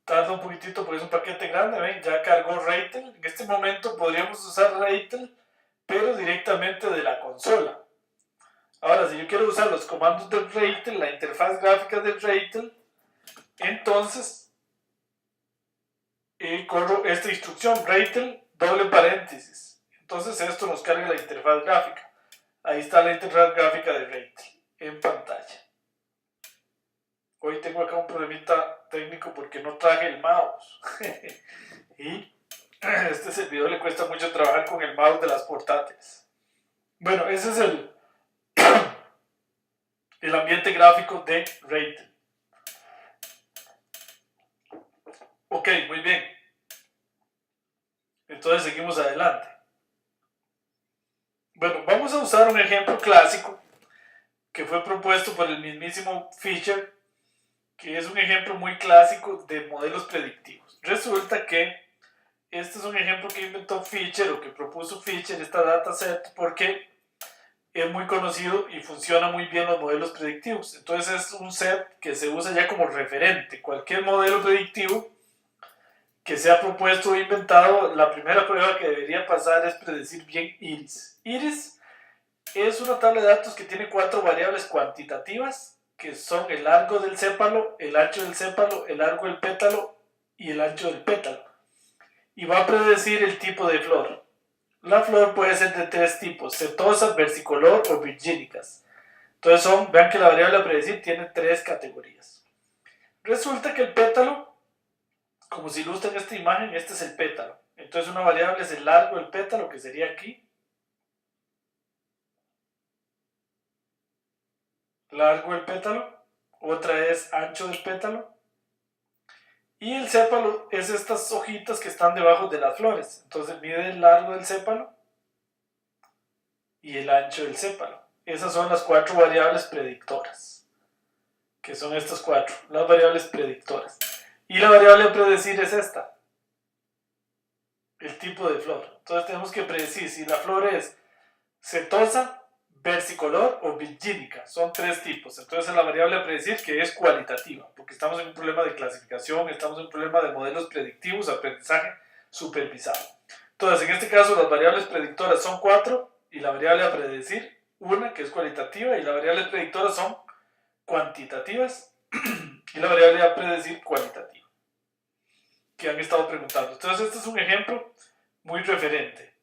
Tarda un poquitito porque es un paquete grande, ¿ven? Ya cargó Ratel. En este momento podríamos usar Ratel, pero directamente de la consola. Ahora, si yo quiero usar los comandos del Ratel, la interfaz gráfica del Ratel, entonces corro esta instrucción, Ratel, doble paréntesis. Entonces esto nos carga la interfaz gráfica. Ahí está la interfaz gráfica de Ratel en pantalla. Hoy tengo acá un problemita técnico porque no traje el mouse. Y a este servidor le cuesta mucho trabajar con el mouse de las portátiles. Bueno, ese es el ambiente gráfico de Ratel. Ok, muy bien. Entonces seguimos adelante. Bueno, vamos a usar un ejemplo clásico que fue propuesto por el mismísimo Fisher, que es un ejemplo muy clásico de modelos predictivos. Resulta que este es un ejemplo que inventó Fisher o que propuso Fisher, esta dataset, porque es muy conocido y funciona muy bien los modelos predictivos. Entonces es un set que se usa ya como referente. Cualquier modelo predictivo que se ha propuesto o inventado, la primera prueba que debería pasar es predecir bien iris. Iris es una tabla de datos que tiene 4 variables cuantitativas, que son el largo del sépalo, el ancho del sépalo, el largo del pétalo y el ancho del pétalo. Y va a predecir el tipo de flor. La flor puede ser de 3 tipos, setosa, versicolor o virgínicas. Entonces vean que la variable a predecir tiene 3 categorías. Resulta que el pétalo, como se ilustra en esta imagen, este es el pétalo. Entonces una variable es el largo del pétalo, que sería aquí. Largo del pétalo. Otra es ancho del pétalo. Y el sépalo es estas hojitas que están debajo de las flores. Entonces mide el largo del sépalo y el ancho del sépalo. Esas son las 4 variables predictoras. que son estas 4, las variables predictoras. Y la variable a predecir es esta, el tipo de flor. Entonces tenemos que predecir si la flor es setosa, versicolor o virgínica. Son 3 tipos. Entonces la variable a predecir que es cualitativa, porque estamos en un problema de clasificación, estamos en un problema de modelos predictivos, aprendizaje supervisado. Entonces en este caso las variables predictoras son 4 y la variable a predecir una que es cualitativa y las variables predictoras son cuantitativas y la variable a predecir cualitativa, que han estado preguntando. Entonces este es un ejemplo muy referente.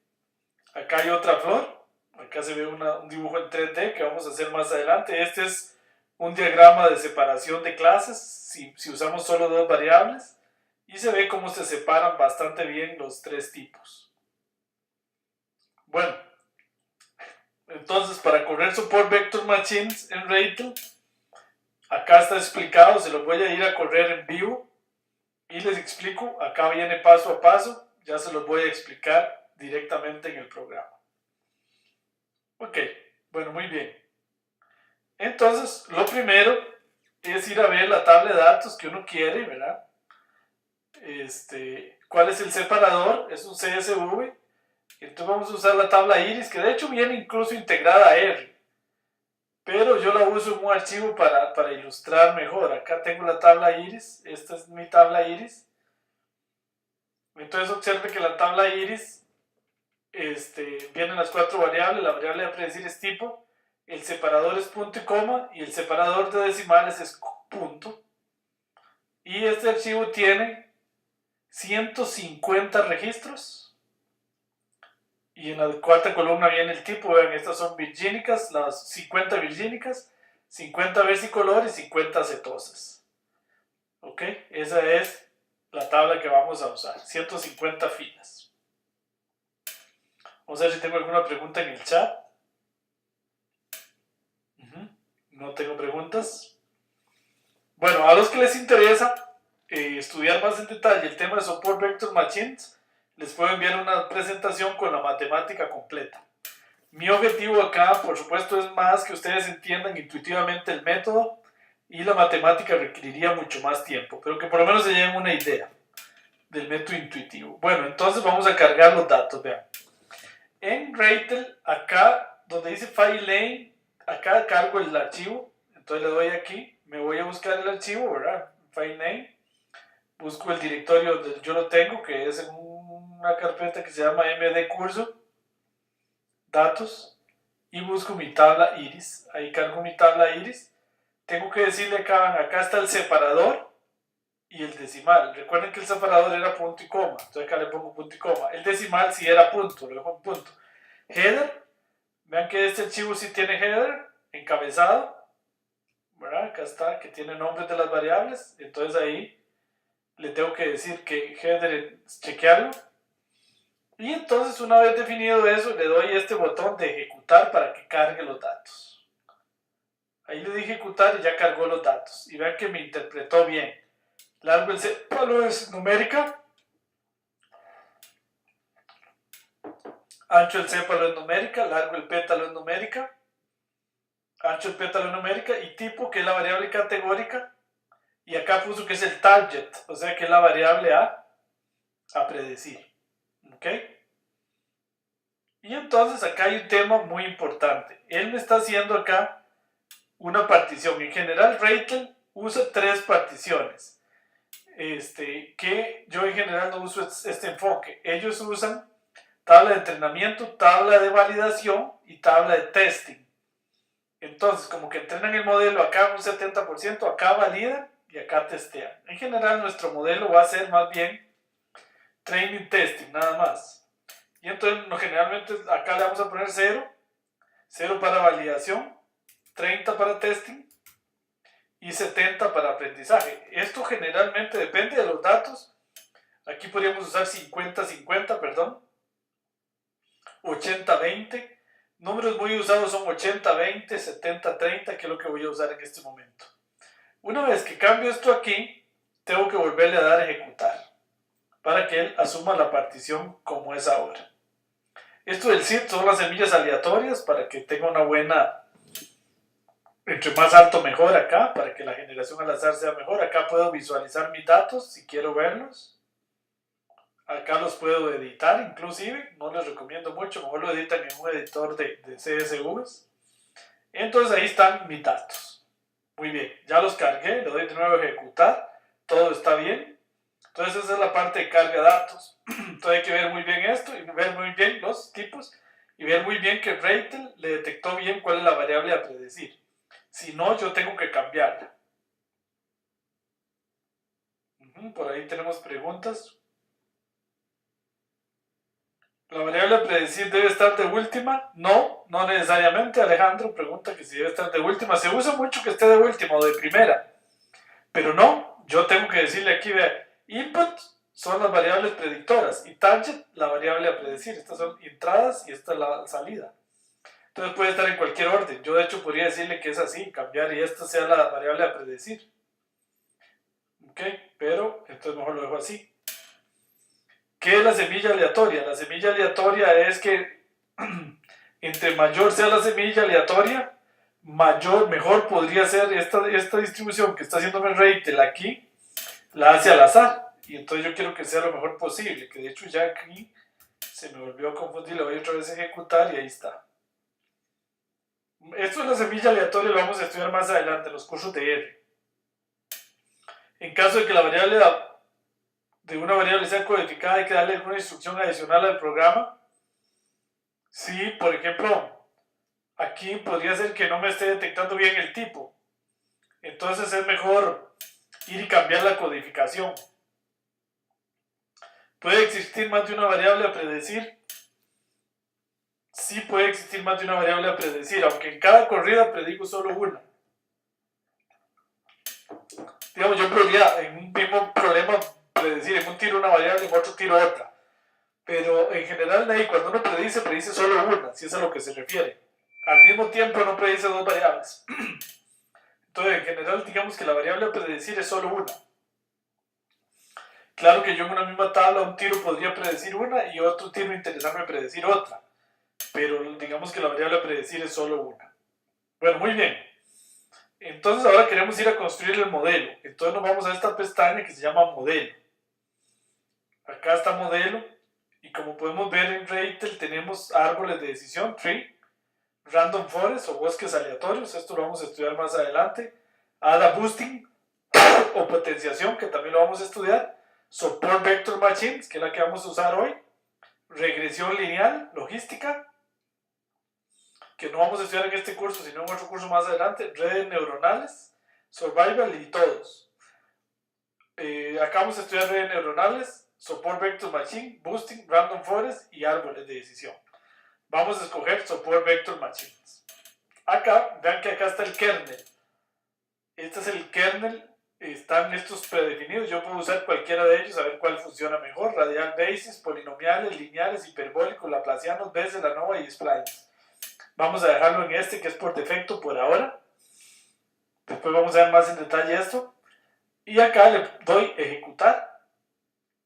Acá hay otra flor, acá se ve un dibujo en 3D que vamos a hacer más adelante. Este es un diagrama de separación de clases si usamos solo 2 variables y se ve cómo se separan bastante bien los 3 tipos. Bueno, entonces para correr Support Vector Machines en REITL, acá está explicado, se los voy a ir a correr en vivo y les explico, acá viene paso a paso, ya se los voy a explicar directamente en el programa. Ok, bueno, muy bien. Entonces, lo primero es ir a ver la tabla de datos que uno quiere, ¿verdad? ¿Cuál es el separador? Es un CSV. Entonces vamos a usar la tabla iris, que de hecho viene incluso integrada a R. Pero yo la uso en un archivo para ilustrar mejor. Acá tengo la tabla iris, esta es mi tabla iris. Entonces observe que la tabla iris vienen las 4 variables, la variable a predecir es tipo, el separador es punto y coma y el separador de decimales es punto. Y este archivo tiene 150 registros. Y en la 4ª columna viene el tipo, vean, estas son virgínicas, las 50 virgínicas, 50 versicolor y 50 setosas. Ok, esa es la tabla que vamos a usar, 150 filas. Vamos a ver si tengo alguna pregunta en el chat. No tengo preguntas. Bueno, a los que les interesa estudiar más en detalle el tema de Support Vector Machines, les puedo enviar una presentación con la matemática completa. Mi objetivo acá, por supuesto, es más que ustedes entiendan intuitivamente el método y la matemática requeriría mucho más tiempo, pero que por lo menos se lleven una idea del método intuitivo. Bueno, entonces vamos a cargar los datos, vean. En REITL, acá donde dice File Name, acá cargo el archivo, entonces le doy aquí, me voy a buscar el archivo, ¿verdad? File Name, busco el directorio donde yo lo tengo, que es en una carpeta que se llama MD Curso, datos, y busco mi tabla iris, ahí cargo mi tabla iris, tengo que decirle acá está el separador y el decimal, recuerden que el separador era punto y coma, entonces acá le pongo punto y coma, el decimal sí era punto, lo dejo en punto. Header, vean que este archivo sí tiene header, encabezado, ¿verdad? Acá está, que tiene nombres de las variables, entonces ahí le tengo que decir que header es chequearlo. Y entonces una vez definido eso, le doy este botón de ejecutar para que cargue los datos. Ahí le di ejecutar y ya cargó los datos. Y vean que me interpretó bien. Largo el sépalo es numérica. Ancho el sépalo es numérica. Largo el pétalo es numérica. Ancho el pétalo es numérica. Y tipo, que es la variable categórica. Y acá puso que es el target. O sea que es la variable a predecir. ¿Ok? Y entonces acá hay un tema muy importante. Él me está haciendo acá una partición. En general, REITL usa 3 particiones. Que yo en general no uso este enfoque. Ellos usan tabla de entrenamiento, tabla de validación y tabla de testing. Entonces, como que entrenan el modelo acá un 70%, acá validan y acá testean. En general, nuestro modelo va a ser más bien training testing, nada más. Y entonces, generalmente, acá le vamos a poner 0, 0 para validación, 30 para testing y 70 para aprendizaje. Esto generalmente depende de los datos. Aquí podríamos usar 50-50, perdón. 80-20. Números muy usados son 80-20, 70-30, que es lo que voy a usar en este momento. Una vez que cambio esto aquí, tengo que volverle a dar a ejecutar para que él asuma la partición como es ahora. Esto del SID son las semillas aleatorias para que tenga una buena entre más alto mejor acá, para que la generación al azar sea mejor. Acá puedo visualizar mis datos si quiero verlos. Acá los puedo editar inclusive, no les recomiendo mucho, mejor lo editan en un editor de CSVs. Entonces ahí están mis datos. Muy bien, ya los cargué, le doy de nuevo a ejecutar, todo está bien. Entonces esa es la parte de carga de datos. Entonces hay que ver muy bien esto y ver muy bien los tipos y ver muy bien que Reitel le detectó bien cuál es la variable a predecir. Si no, yo tengo que cambiarla. Por ahí tenemos preguntas. ¿La variable a predecir debe estar de última? No, no necesariamente. Alejandro pregunta que si debe estar de última. Se usa mucho que esté de última o de primera. Pero no, yo tengo que decirle aquí, vea, input son las variables predictoras y target la variable a predecir. Estas son entradas y esta es la salida. Entonces puede estar en cualquier orden. Yo de hecho podría decirle que es así, cambiar y esta sea la variable a predecir. Ok, pero entonces mejor lo dejo así. ¿Qué es la semilla aleatoria? La semilla aleatoria es que entre mayor sea la semilla aleatoria, mejor podría ser esta distribución que está haciéndome Reitel aquí, la hace al azar. Y entonces yo quiero que sea lo mejor posible, que de hecho ya aquí se me volvió a confundir, le voy otra vez a ejecutar y ahí está. Esto es la semilla aleatoria, lo vamos a estudiar más adelante en los cursos de R. En caso de que la variable de una variable sea codificada, hay que darle alguna instrucción adicional al programa. Si, por ejemplo, aquí podría ser que no me esté detectando bien el tipo. Entonces es mejor ir y cambiar la codificación. ¿Puede existir más de una variable a predecir? Sí puede existir más de una variable a predecir, aunque en cada corrida predigo solo una. Digamos, yo podría en un mismo problema predecir, en un tiro una variable, en otro tiro otra. Pero en general, cuando uno predice solo una, si es a lo que se refiere. Al mismo tiempo no predice dos variables. Entonces, en general, digamos que la variable a predecir es solo una. Claro que yo en una misma tabla, un tiro podría predecir una y otro tiro interesarme predecir otra. Pero digamos que la variable a predecir es solo una. Bueno, muy bien. Entonces ahora queremos ir a construir el modelo. Entonces nos vamos a esta pestaña que se llama modelo. Acá está modelo. Y como podemos ver en Reitel tenemos árboles de decisión, tree, random forest o bosques aleatorios. Esto lo vamos a estudiar más adelante. ADA boosting o potenciación, que también lo vamos a estudiar. Support vector machines, que es la que vamos a usar hoy. Regresión lineal, logística, que no vamos a estudiar en este curso, sino en otro curso más adelante. Redes neuronales, survival y todos. Acá vamos a estudiar redes neuronales, support vector machine, boosting, random forest y árboles de decisión. Vamos a escoger support vector machines. Acá, vean que acá está el kernel. Este es el kernel. Están estos predefinidos, yo puedo usar cualquiera de ellos a ver cuál funciona mejor. Radial basis, polinomiales, lineales, hiperbólicos, laplacianos, Bessel, ANOVA y splines. Vamos a dejarlo en este que es por defecto por ahora. Después vamos a ver más en detalle esto. Y acá le doy ejecutar.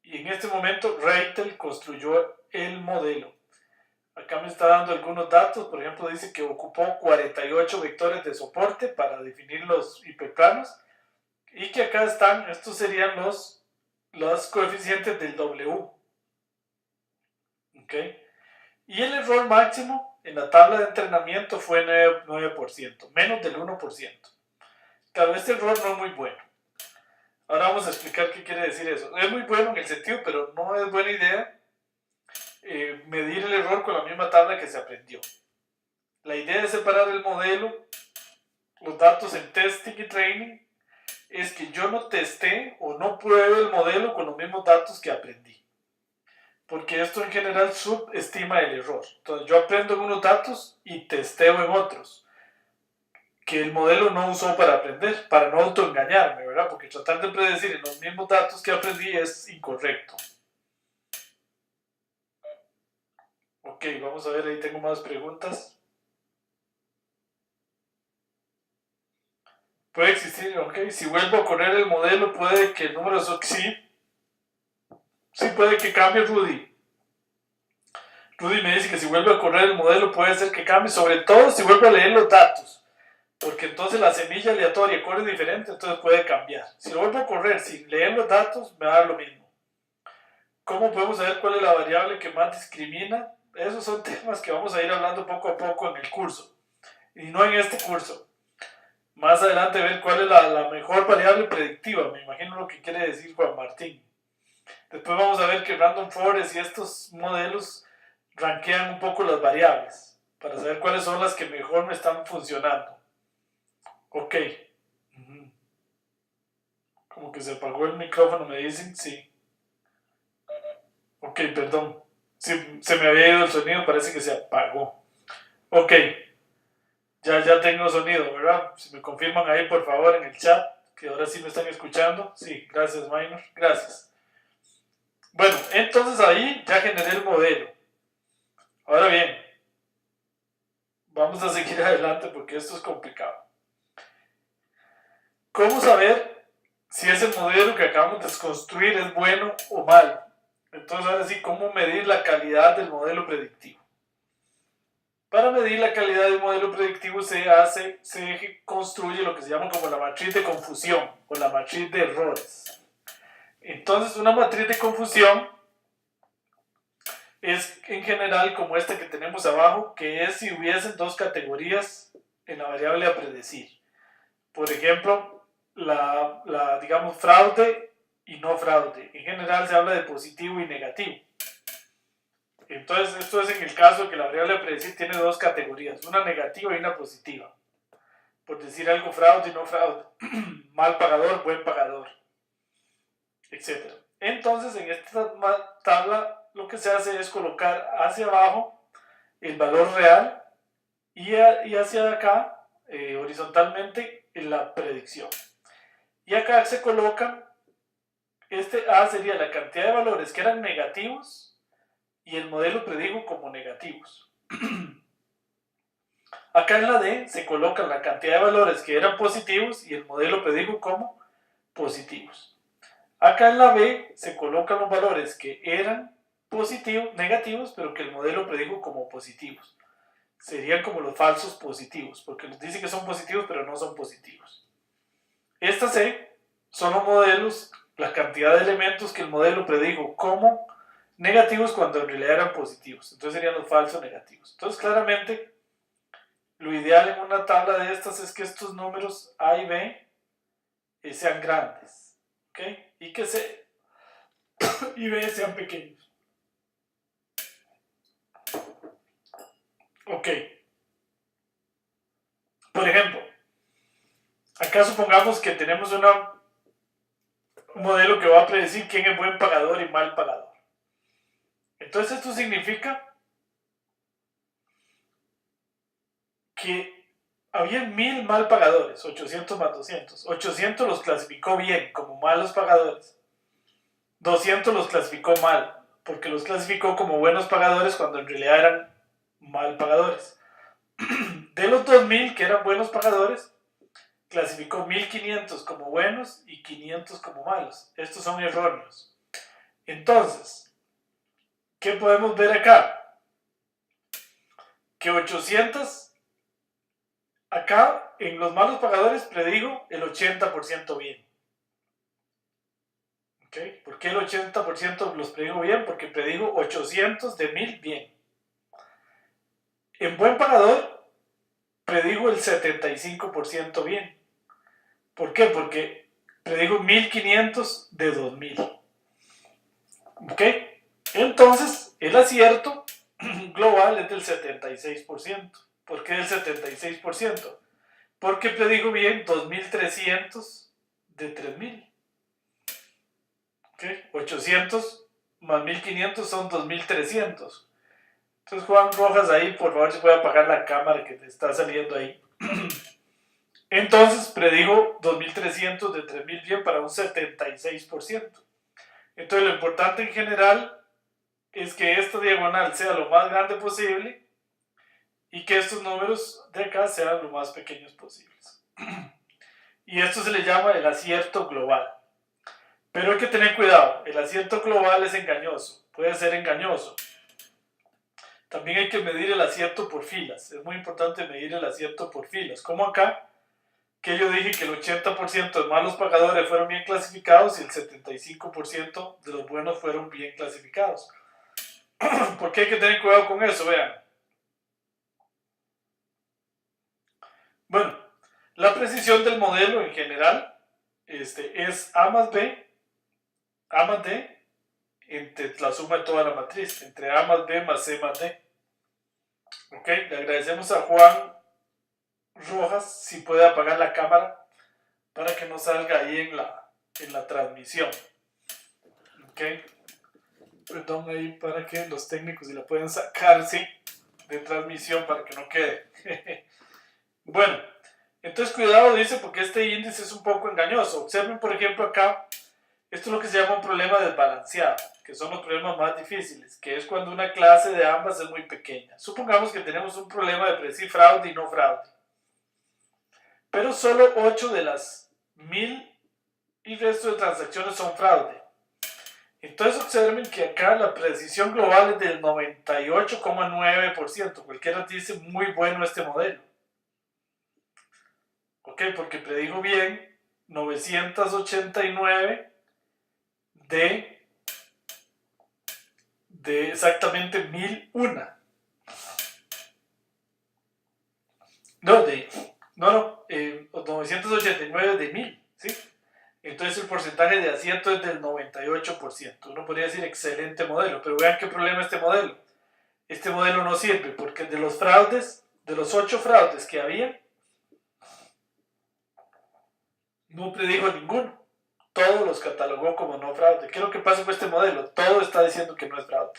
Y en este momento Reitel construyó el modelo. Acá me está dando algunos datos. Por ejemplo, dice que ocupó 48 vectores de soporte para definir los hiperplanos. Y que acá están, estos serían los coeficientes del W. ¿Ok? Y el error máximo en la tabla de entrenamiento fue 9%, menos del 1%. Claro, este error no es muy bueno. Ahora vamos a explicar qué quiere decir eso. Es muy bueno en el sentido, pero no es buena idea medir el error con la misma tabla que se aprendió. La idea de separar el modelo, los datos en testing y training, es que yo no testé o no pruebe el modelo con los mismos datos que aprendí. Porque esto en general subestima el error. Entonces yo aprendo en unos datos y testeo en otros que el modelo no usó para aprender, para no autoengañarme, ¿verdad? Porque tratar de predecir en los mismos datos que aprendí es incorrecto. Ok, vamos a ver, ahí tengo más preguntas. Puede existir, ok, si vuelvo a correr el modelo puede que el número sí puede que cambie Rudy. Rudy me dice que si vuelve a correr el modelo puede ser que cambie, sobre todo si vuelve a leer los datos. porque entonces la semilla aleatoria corre diferente, entonces puede cambiar. Si lo vuelvo a correr sin leer los datos, me va a dar lo mismo. ¿Cómo podemos saber cuál es la variable que más discrimina? Esos son temas que vamos a ir hablando poco a poco en el curso, y no en este curso. Más adelante ver cuál es la mejor variable predictiva, me imagino lo que quiere decir Juan Martín. Después vamos a ver que Random Forest y estos modelos rankean un poco las variables, para saber cuáles son las que mejor me están funcionando. Ok. Como que se apagó el micrófono, me dicen, sí. Ok, perdón. Sí, se me había ido el sonido, parece que se apagó. Ok. Ya tengo sonido, ¿verdad? Si me confirman ahí, por favor, en el chat, que ahora sí me están escuchando. Sí, gracias, Minor. Gracias. Bueno, entonces ahí ya generé el modelo. Ahora bien, vamos a seguir adelante porque esto es complicado. ¿Cómo saber si ese modelo que acabamos de construir es bueno o malo? Entonces, ahora sí, ¿cómo medir la calidad del modelo predictivo? Para medir la calidad del modelo predictivo se construye lo que se llama como la matriz de confusión o la matriz de errores. Entonces, una matriz de confusión es en general como esta que tenemos abajo, que es si hubiesen dos categorías en la variable a predecir. Por ejemplo, digamos, fraude y no fraude. En general se habla de positivo y negativo. Entonces, esto es en el caso que la variable a predecir tiene dos categorías, una negativa y una positiva. Por decir algo, fraude y no fraude, mal pagador, buen pagador, etc. Entonces, en esta tabla lo que se hace es colocar hacia abajo el valor real y hacia acá, horizontalmente, la predicción. Y acá se colocan, este A sería la cantidad de valores que eran negativos y el modelo predijo como negativos. Acá en la D se coloca la cantidad de valores que eran positivos y el modelo predijo como positivos. Acá en la B se colocan los valores que eran negativos, pero que el modelo predijo como positivos. Serían como los falsos positivos, porque nos dice que son positivos, pero no son positivos. Esta C son los modelos, la cantidad de elementos que el modelo predijo como negativos cuando en realidad eran positivos. Entonces serían los falsos negativos. Entonces, claramente, lo ideal en una tabla de estas es que estos números A y B sean grandes, ¿ok? Y que C y B sean pequeños. Ok. Por ejemplo, acá supongamos que tenemos un modelo que va a predecir quién es buen pagador y mal pagador. Entonces esto significa que había 1000 mal pagadores, 800 más 200. 800 los clasificó bien como malos pagadores. 200 los clasificó mal, porque los clasificó como buenos pagadores cuando en realidad eran mal pagadores. De los 2000 que eran buenos pagadores, clasificó 1500 como buenos y 500 como malos. Estos son erróneos. Entonces, ¿qué podemos ver acá? Que 800, acá en los malos pagadores predijo el 80% bien. ¿Okay? ¿Por qué el 80% los predijo bien? Porque predijo 800 de 1000 bien. En buen pagador predijo el 75% bien. ¿Por qué? Porque predijo 1500 de 2000. ¿Ok? Entonces, el acierto global es del 76%. ¿Por qué del 76%? Porque predijo bien 2300 de 3000. ¿Ok? 800 más 1500 son 2300. Entonces, Juan Rojas, ahí, por favor, se puede apagar la cámara que te está saliendo ahí. Entonces, predijo 2300 de 3000 bien para un 76%. Entonces, lo importante en general es que esta diagonal sea lo más grande posible y que estos números de acá sean lo más pequeños posibles. Y esto se le llama el acierto global. Pero hay que tener cuidado, el acierto global es engañoso, puede ser engañoso. También hay que medir el acierto por filas. Es muy importante medir el acierto por filas. Como acá, que yo dije que el 80% de malos pagadores fueron bien clasificados y el 75% de los buenos fueron bien clasificados. ¿Por qué hay que tener cuidado con eso? Vean. Bueno, la precisión del modelo en general es A más B, A más D, entre la suma de toda la matriz, entre A más B más C más D. Ok, le agradecemos a Juan Rojas si puede apagar la cámara para que no salga ahí en la transmisión. Ok, perdón ahí para que los técnicos si la pueden sacar, sí, de transmisión para que no quede. Bueno, entonces cuidado, dice, porque este índice es un poco engañoso. Observen, por ejemplo, acá, esto es lo que se llama un problema desbalanceado, que son los problemas más difíciles, que es cuando una clase de ambas es muy pequeña. Supongamos que tenemos un problema de predecir fraude y no fraude, pero solo 8 de las 1000 y resto de transacciones son fraude. Entonces observen que acá la precisión global es del 98,9%. Cualquiera dice muy bueno este modelo. Ok, porque predijo bien 989 de exactamente 1001. No, 989 de 1000, ¿sí? Entonces el porcentaje de acierto es del 98%. Uno podría decir excelente modelo, pero vean qué problema este modelo. Este modelo no sirve porque de los fraudes, de los 8 fraudes que había, no predijo ninguno. Todos los catalogó como no fraude. ¿Qué es lo que pasa con este modelo? Todo está diciendo que no es fraude.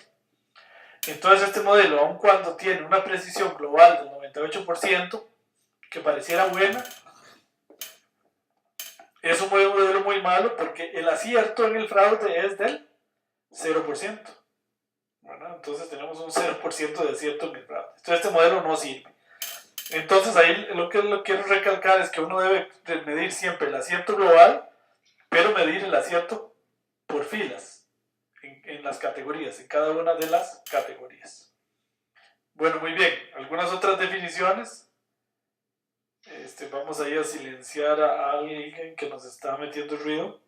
Entonces este modelo, aun cuando tiene una precisión global del 98%, que pareciera buena, es un modelo muy malo porque el acierto en el fraude es del 0%. Bueno, entonces tenemos un 0% de acierto en el fraude. Entonces este modelo no sirve. Entonces ahí lo que quiero recalcar es que uno debe medir siempre el acierto global, pero medir el acierto por filas, en las categorías, en cada una de las categorías. Bueno, muy bien. Algunas otras definiciones. Vamos a ir a silenciar a alguien que nos está metiendo ruido.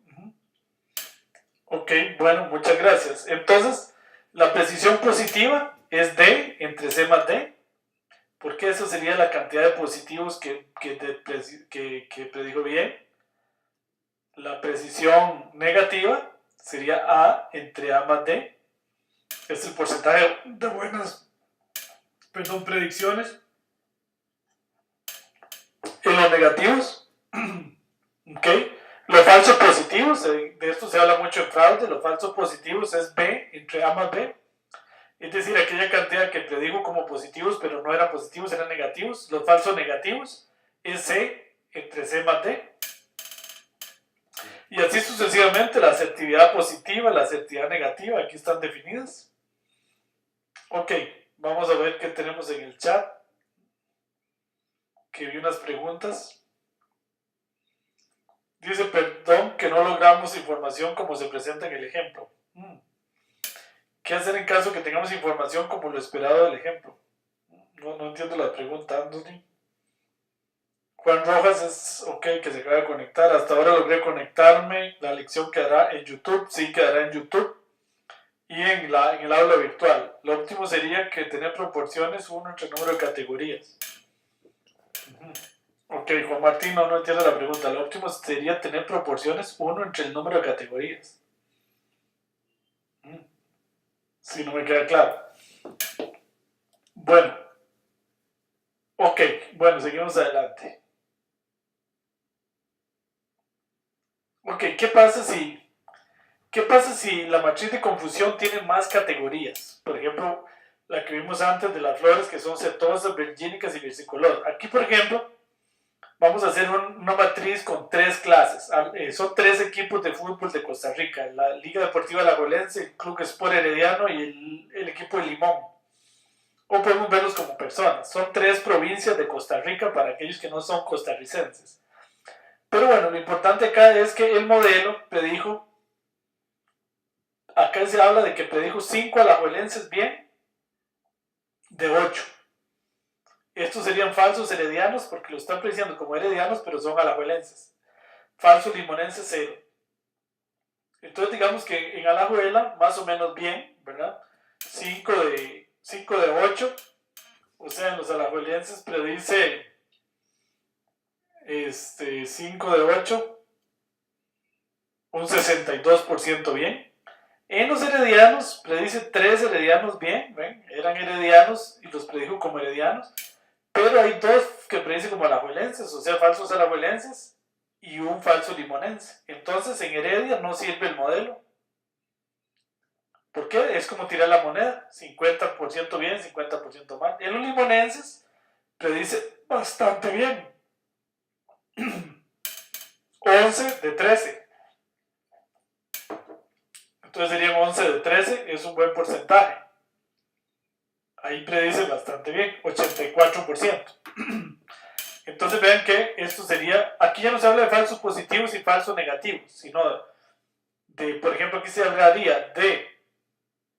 Ok, bueno, muchas gracias. Entonces, la precisión positiva es D entre C más D, porque eso sería la cantidad de positivos que predijo bien. La precisión negativa sería A entre A más D. Es el porcentaje de buenas predicciones. En los negativos, ok, los falsos positivos, de esto se habla mucho en fraude, los falsos positivos es B entre A más B, es decir, aquella cantidad que predijo como positivos, pero no eran positivos, eran negativos. Los falsos negativos es C entre C más D. Y así sucesivamente, la asertividad positiva, la asertividad negativa, aquí están definidas. Ok, vamos a ver qué tenemos en el chat, que vi unas preguntas. Dice, perdón, que no logramos información como se presenta en el ejemplo. ¿Qué hacer en caso que tengamos información como lo esperado del ejemplo? No entiendo la pregunta, Anthony. Juan Rojas es ok que se acaba de conectar. Hasta ahora logré conectarme. La lección quedará en YouTube. Sí, quedará en YouTube. Y en el aula virtual. Lo óptimo sería que tener proporciones 1 entre el número de categorías. Ok, Juan Martín no entiende la pregunta. Lo óptimo sería tener proporciones 1 entre el número de categorías. Sí, no me queda claro. Bueno. Ok, bueno, seguimos adelante. Ok, ¿qué pasa si la matriz de confusión tiene más categorías? Por ejemplo, la que vimos antes de las flores, que son setosas, virgínicas y versicolor. Aquí, por ejemplo, vamos a hacer una matriz con 3 clases. Son 3 equipos de fútbol de Costa Rica. La Liga Deportiva Alajuelense, el Club Sport Herediano y el equipo de Limón. O podemos verlos como personas. Son 3 provincias de Costa Rica para aquellos que no son costarricenses. Pero bueno, lo importante acá es que el modelo predijo, acá se habla de que predijo 5 alajuelenses bien de 8. Estos serían falsos heredianos porque lo están prediciendo como heredianos, pero son alajuelenses. Falso limonense 0. Entonces digamos que en Alajuela, más o menos bien, ¿verdad? 5 de 8, o sea, en los alajuelenses predice 5 de 8, un 62% bien. En los heredianos predice 3 heredianos bien, ¿ven? Eran heredianos y los predijo como heredianos, pero hay 2 que predicen como alajuelenses, o sea, falsos alajuelenses, y un falso limonense. Entonces en Heredia no sirve el modelo. ¿Por qué? Es como tirar la moneda, 50% bien, 50% mal. En los limonenses predice bastante bien. 11 de 13. Entonces serían 11 de 13, es un buen porcentaje. Ahí predice bastante bien, 84%. Entonces vean que esto sería, aquí ya no se habla de falsos positivos y falsos negativos, sino de, por ejemplo, aquí se hablaría de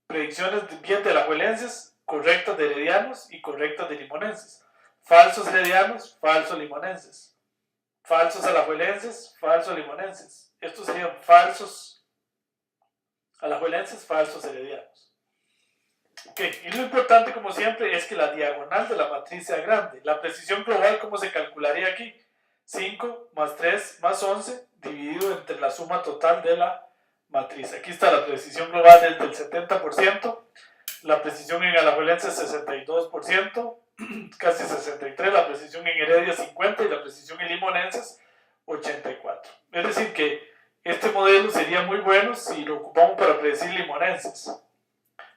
predicciones bien de alajuelenses, correctas de heredianos y correctas de limonenses. Falsos heredianos, falsos limonenses. Falsos alajuelenses, falsos limonenses. Estos serían falsos alajuelenses, falsos heredianos. Okay. Y lo importante, como siempre, es que la diagonal de la matriz sea grande. La precisión global, ¿cómo se calcularía aquí? 5 más 3 más 11 dividido entre la suma total de la matriz. Aquí está la precisión global del 70%, la precisión en alajuelense 62%, casi 63%, la precisión en Heredia 50% y la precisión en limonenses 84%. Es decir que este modelo sería muy bueno si lo ocupamos para predecir limonenses.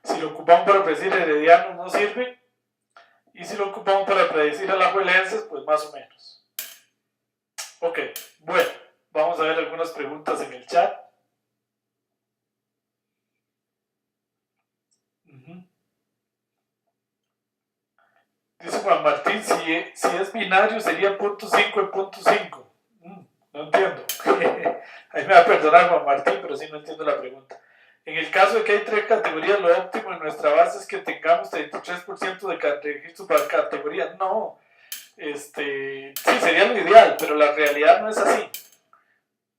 Si lo ocupamos para predecir heredianos no sirve, y si lo ocupamos para predecir alajuelenses, pues más o menos. Ok, bueno, vamos a ver algunas preguntas en el chat. Dice Juan Martín, si es binario sería punto 5 y punto 5. No entiendo. Ahí me va a perdonar Juan Martín, pero sí no entiendo la pregunta. En el caso de que hay 3 categorías, lo óptimo en nuestra base es que tengamos 33% de registro para categoría. No, sí, sería lo ideal, pero la realidad no es así.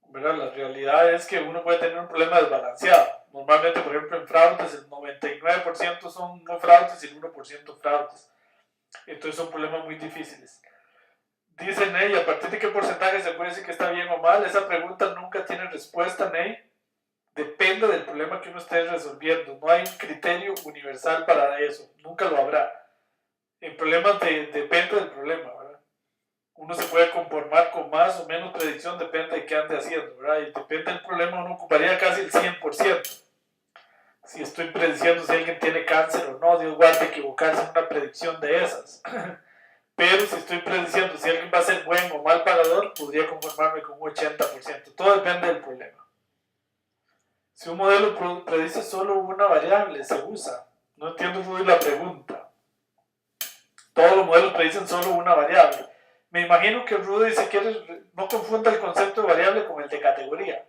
¿Verdad? La realidad es que uno puede tener un problema desbalanceado. Normalmente, por ejemplo, en fraudes, el 99% son no fraudes y el 1% fraudes. Entonces son problemas muy difíciles. Dice Ney, ¿a partir de qué porcentaje se puede decir que está bien o mal? Esa pregunta nunca tiene respuesta, Ney. Depende del problema que uno esté resolviendo. No hay un criterio universal para eso. Nunca lo habrá. En problemas depende del problema, ¿verdad? Uno se puede conformar con más o menos predicción, depende de qué ande haciendo, ¿verdad? Y depende del problema, uno ocuparía casi el 100%. Si estoy prediciendo si alguien tiene cáncer o no, Dios guarde equivocarse en una predicción de esas. Pero si estoy prediciendo si alguien va a ser buen o mal pagador, podría conformarme con un 80%. Todo depende del problema. Si un modelo predice solo una variable, se usa. No entiendo muy la pregunta. Todos los modelos predicen solo una variable. Me imagino que Rudy se quiere, no confunda el concepto de variable con el de categoría.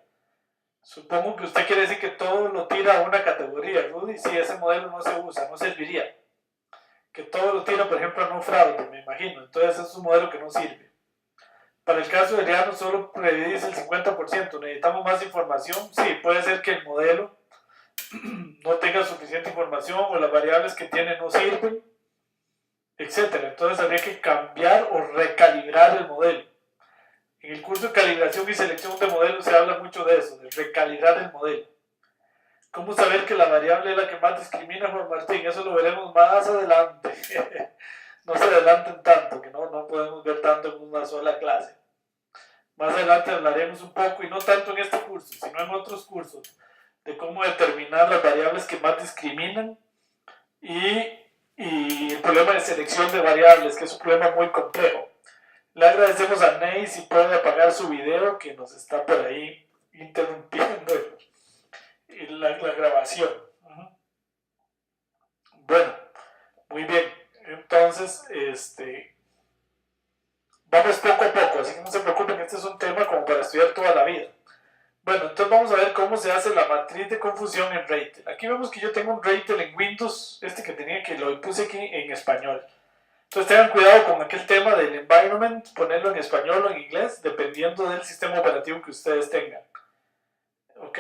Supongo que usted quiere decir que todo lo tira a una categoría, Rudy. Si ese modelo no se usa, no serviría. Que todo lo tira, por ejemplo, a no fraude, me imagino. Entonces es un modelo que no sirve. Para el caso de Ariano solo predice el 50%. ¿Necesitamos más información? Sí, puede ser que el modelo no tenga suficiente información o las variables que tiene no sirven, etc. Entonces habría que cambiar o recalibrar el modelo. En el curso de calibración y selección de modelos se habla mucho de eso, de recalibrar el modelo. ¿Cómo saber que la variable es la que más discrimina, Juan Martín? Eso lo veremos más adelante. No se adelanten tanto, que no podemos ver tanto en una sola clase. Más adelante hablaremos un poco, y no tanto en este curso, sino en otros cursos, de cómo determinar las variables que más discriminan y el problema de selección de variables, que es un problema muy complejo. Le agradecemos a Ney si puede apagar su video, que nos está por ahí interrumpiendo la grabación. Bueno, muy bien. Entonces, vamos poco a poco, así que no se preocupen, este es un tema como para estudiar toda la vida. Bueno, entonces vamos a ver cómo se hace la matriz de confusión en REITEL. Aquí vemos que yo tengo un REITEL en Windows, que tenía que lo puse aquí en español. Entonces tengan cuidado con aquel tema del environment, ponerlo en español o en inglés, dependiendo del sistema operativo que ustedes tengan. ¿Ok?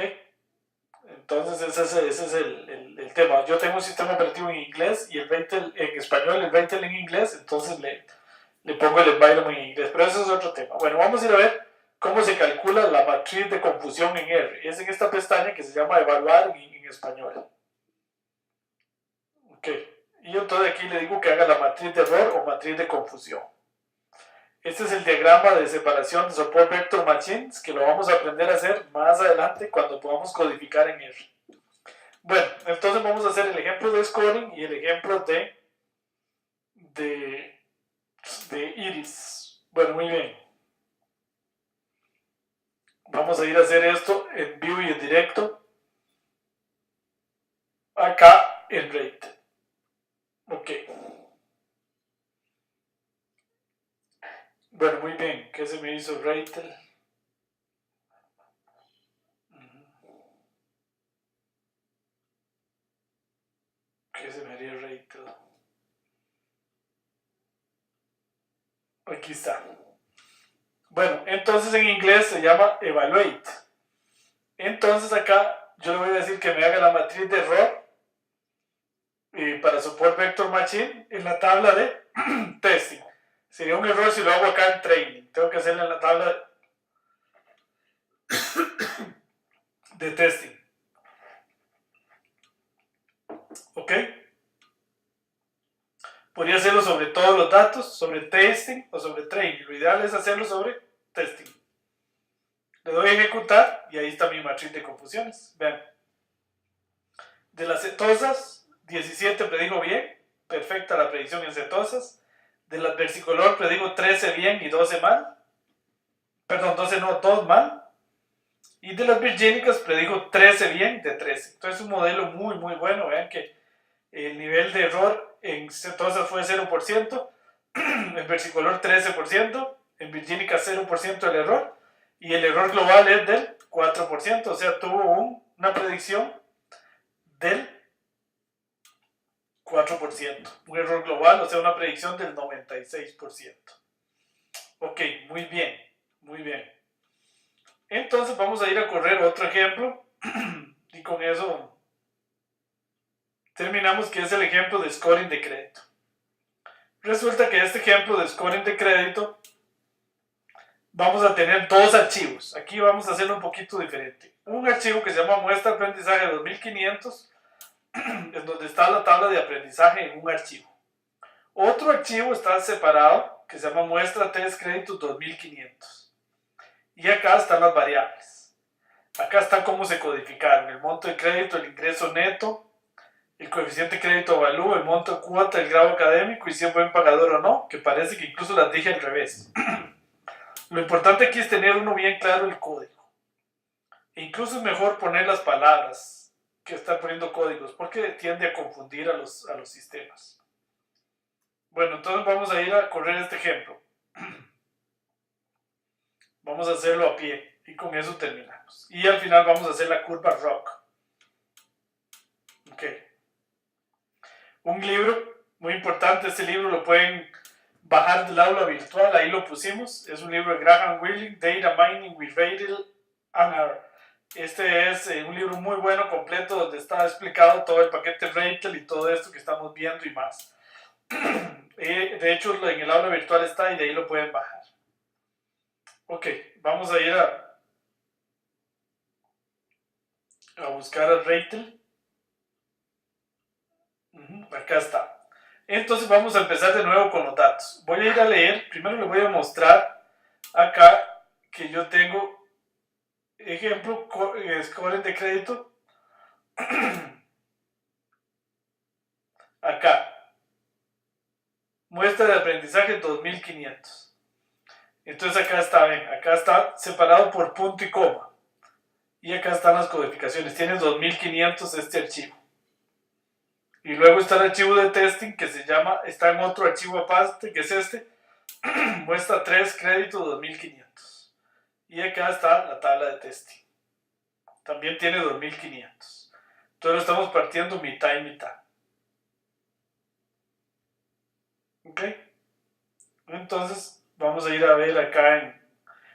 Entonces ese es el tema. Yo tengo un sistema operativo en inglés y el REITEL en español, el REITEL en inglés, entonces le pongo el environment en inglés. Pero eso es otro tema. Bueno, vamos a ir a ver cómo se calcula la matriz de confusión en R. Es en esta pestaña que se llama evaluar en español. Ok. Y yo entonces aquí le digo que haga la matriz de error o matriz de confusión. Este es el diagrama de separación de Support Vector Machines, que lo vamos a aprender a hacer más adelante cuando podamos codificar en R. Bueno, entonces vamos a hacer el ejemplo de scoring y el ejemplo de iris. Bueno, muy bien. Vamos a ir a hacer esto en vivo y en directo. Acá en Rate. Ok. Bueno, muy bien. ¿Qué se me hizo Rate? ¿Qué se me haría Rate? Aquí está. Bueno, entonces en inglés se llama evaluate. Entonces acá yo le voy a decir que me haga la matriz de error para Support Vector Machine en la tabla de testing. Sería un error si lo hago acá en training. Tengo que hacerlo en la tabla de testing. ¿Ok? Podría hacerlo sobre todos los datos, sobre testing o sobre training. Lo ideal es hacerlo sobre testing. Le doy a ejecutar y ahí está mi matriz de confusiones. Vean. De las cetosas, 17 predijo bien. Perfecta la predicción en cetosas. De las versicolor predijo 13 bien y 12 mal. Perdón, 12 no, 2 mal. Y de las virgínicas predijo 13 bien de 13. Entonces es un modelo muy, muy bueno. Vean que el nivel de error en cetosas fue 0%, en versicolor 13%, en virgínica 0% el error, y el error global es del 4%, o sea, tuvo una predicción del 4%, un error global, o sea, una predicción del 96%. Ok, muy bien, muy bien. Entonces vamos a ir a correr otro ejemplo, y con eso terminamos, que es el ejemplo de scoring de crédito. Resulta que este ejemplo de scoring de crédito vamos a tener dos archivos. Aquí vamos a hacerlo un poquito diferente. Un archivo que se llama muestra aprendizaje 2500, en donde está la tabla de aprendizaje en un archivo. Otro archivo está separado, que se llama muestra test créditos 2500. Y acá están las variables. Acá está cómo se codificaron: el monto de crédito, el ingreso neto, el coeficiente crédito valú, el monto de cuota, el grado académico y si es buen pagador o no, que parece que incluso las dije al revés. Lo importante aquí es tener uno bien claro el código. E incluso es mejor poner las palabras que estar poniendo códigos, porque tiende a confundir a los sistemas. Bueno, entonces vamos a ir a correr este ejemplo. Vamos a hacerlo a pie y con eso terminamos. Y al final vamos a hacer la curva ROC. Ok. Un libro muy importante, este libro lo pueden bajar del aula virtual, ahí lo pusimos. Es un libro de Graham Willing, Data Mining with Ratel and R. Este es un libro muy bueno, completo, donde está explicado todo el paquete Ratel y todo esto que estamos viendo y más. De hecho, en el aula virtual está y de ahí lo pueden bajar. Ok, vamos a ir a buscar a Ratel. Acá está. Entonces vamos a empezar de nuevo con los datos. Voy a ir a leer. Primero les voy a mostrar acá que yo tengo ejemplo, scoring de crédito. Acá. Muestra de aprendizaje 2500. Entonces acá está, ven, acá está separado por punto y coma. Y acá están las codificaciones. Tiene 2500 este archivo. Y luego está el archivo de testing que se llama, está en otro archivo aparte, que es este. Muestra 3 créditos 2500. Y acá está la tabla de testing. También tiene 2500. Entonces lo estamos partiendo mitad y mitad. ¿Ok? Entonces vamos a ir a ver acá en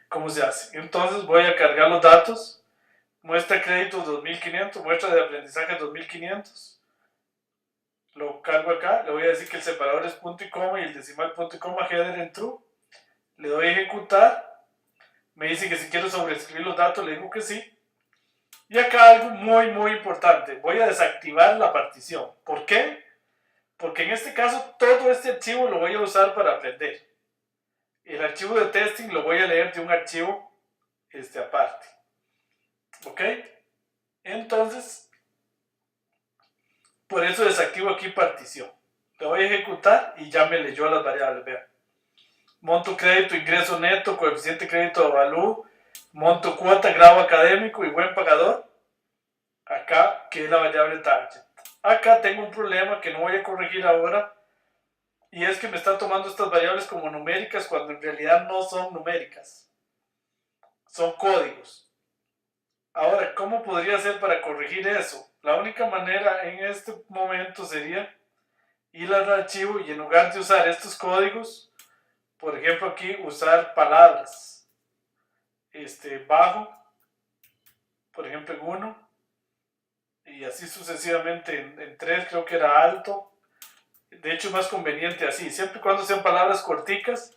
cómo se hace. Entonces voy a cargar los datos. Muestra créditos 2500, muestra de aprendizaje 2500. Lo cargo acá. Le voy a decir que el separador es punto y coma y el decimal punto y coma, header en true. Le doy a ejecutar. Me dice que si quiero sobreescribir los datos, le digo que sí. Y acá algo muy importante. Voy a desactivar la partición. ¿Por qué? Porque en este caso todo este archivo lo voy a usar para aprender. El archivo de testing lo voy a leer de un archivo aparte. ¿Ok? Entonces, por eso desactivo aquí partición. Le voy a ejecutar y ya me leyó las variables. Vean. Monto crédito, ingreso neto, coeficiente crédito avalúo, monto cuota, grado académico y buen pagador. Acá, que es la variable target. Acá tengo un problema que no voy a corregir ahora. Y es que me está tomando estas variables como numéricas cuando en realidad no son numéricas. Son códigos. Ahora, ¿cómo podría hacer para corregir eso? La única manera en este momento sería ir al archivo y en lugar de usar estos códigos, por ejemplo aquí usar palabras. Bajo, por ejemplo en 1, y así sucesivamente en 3 creo que era alto. De hecho es más conveniente así, siempre y cuando sean palabras corticas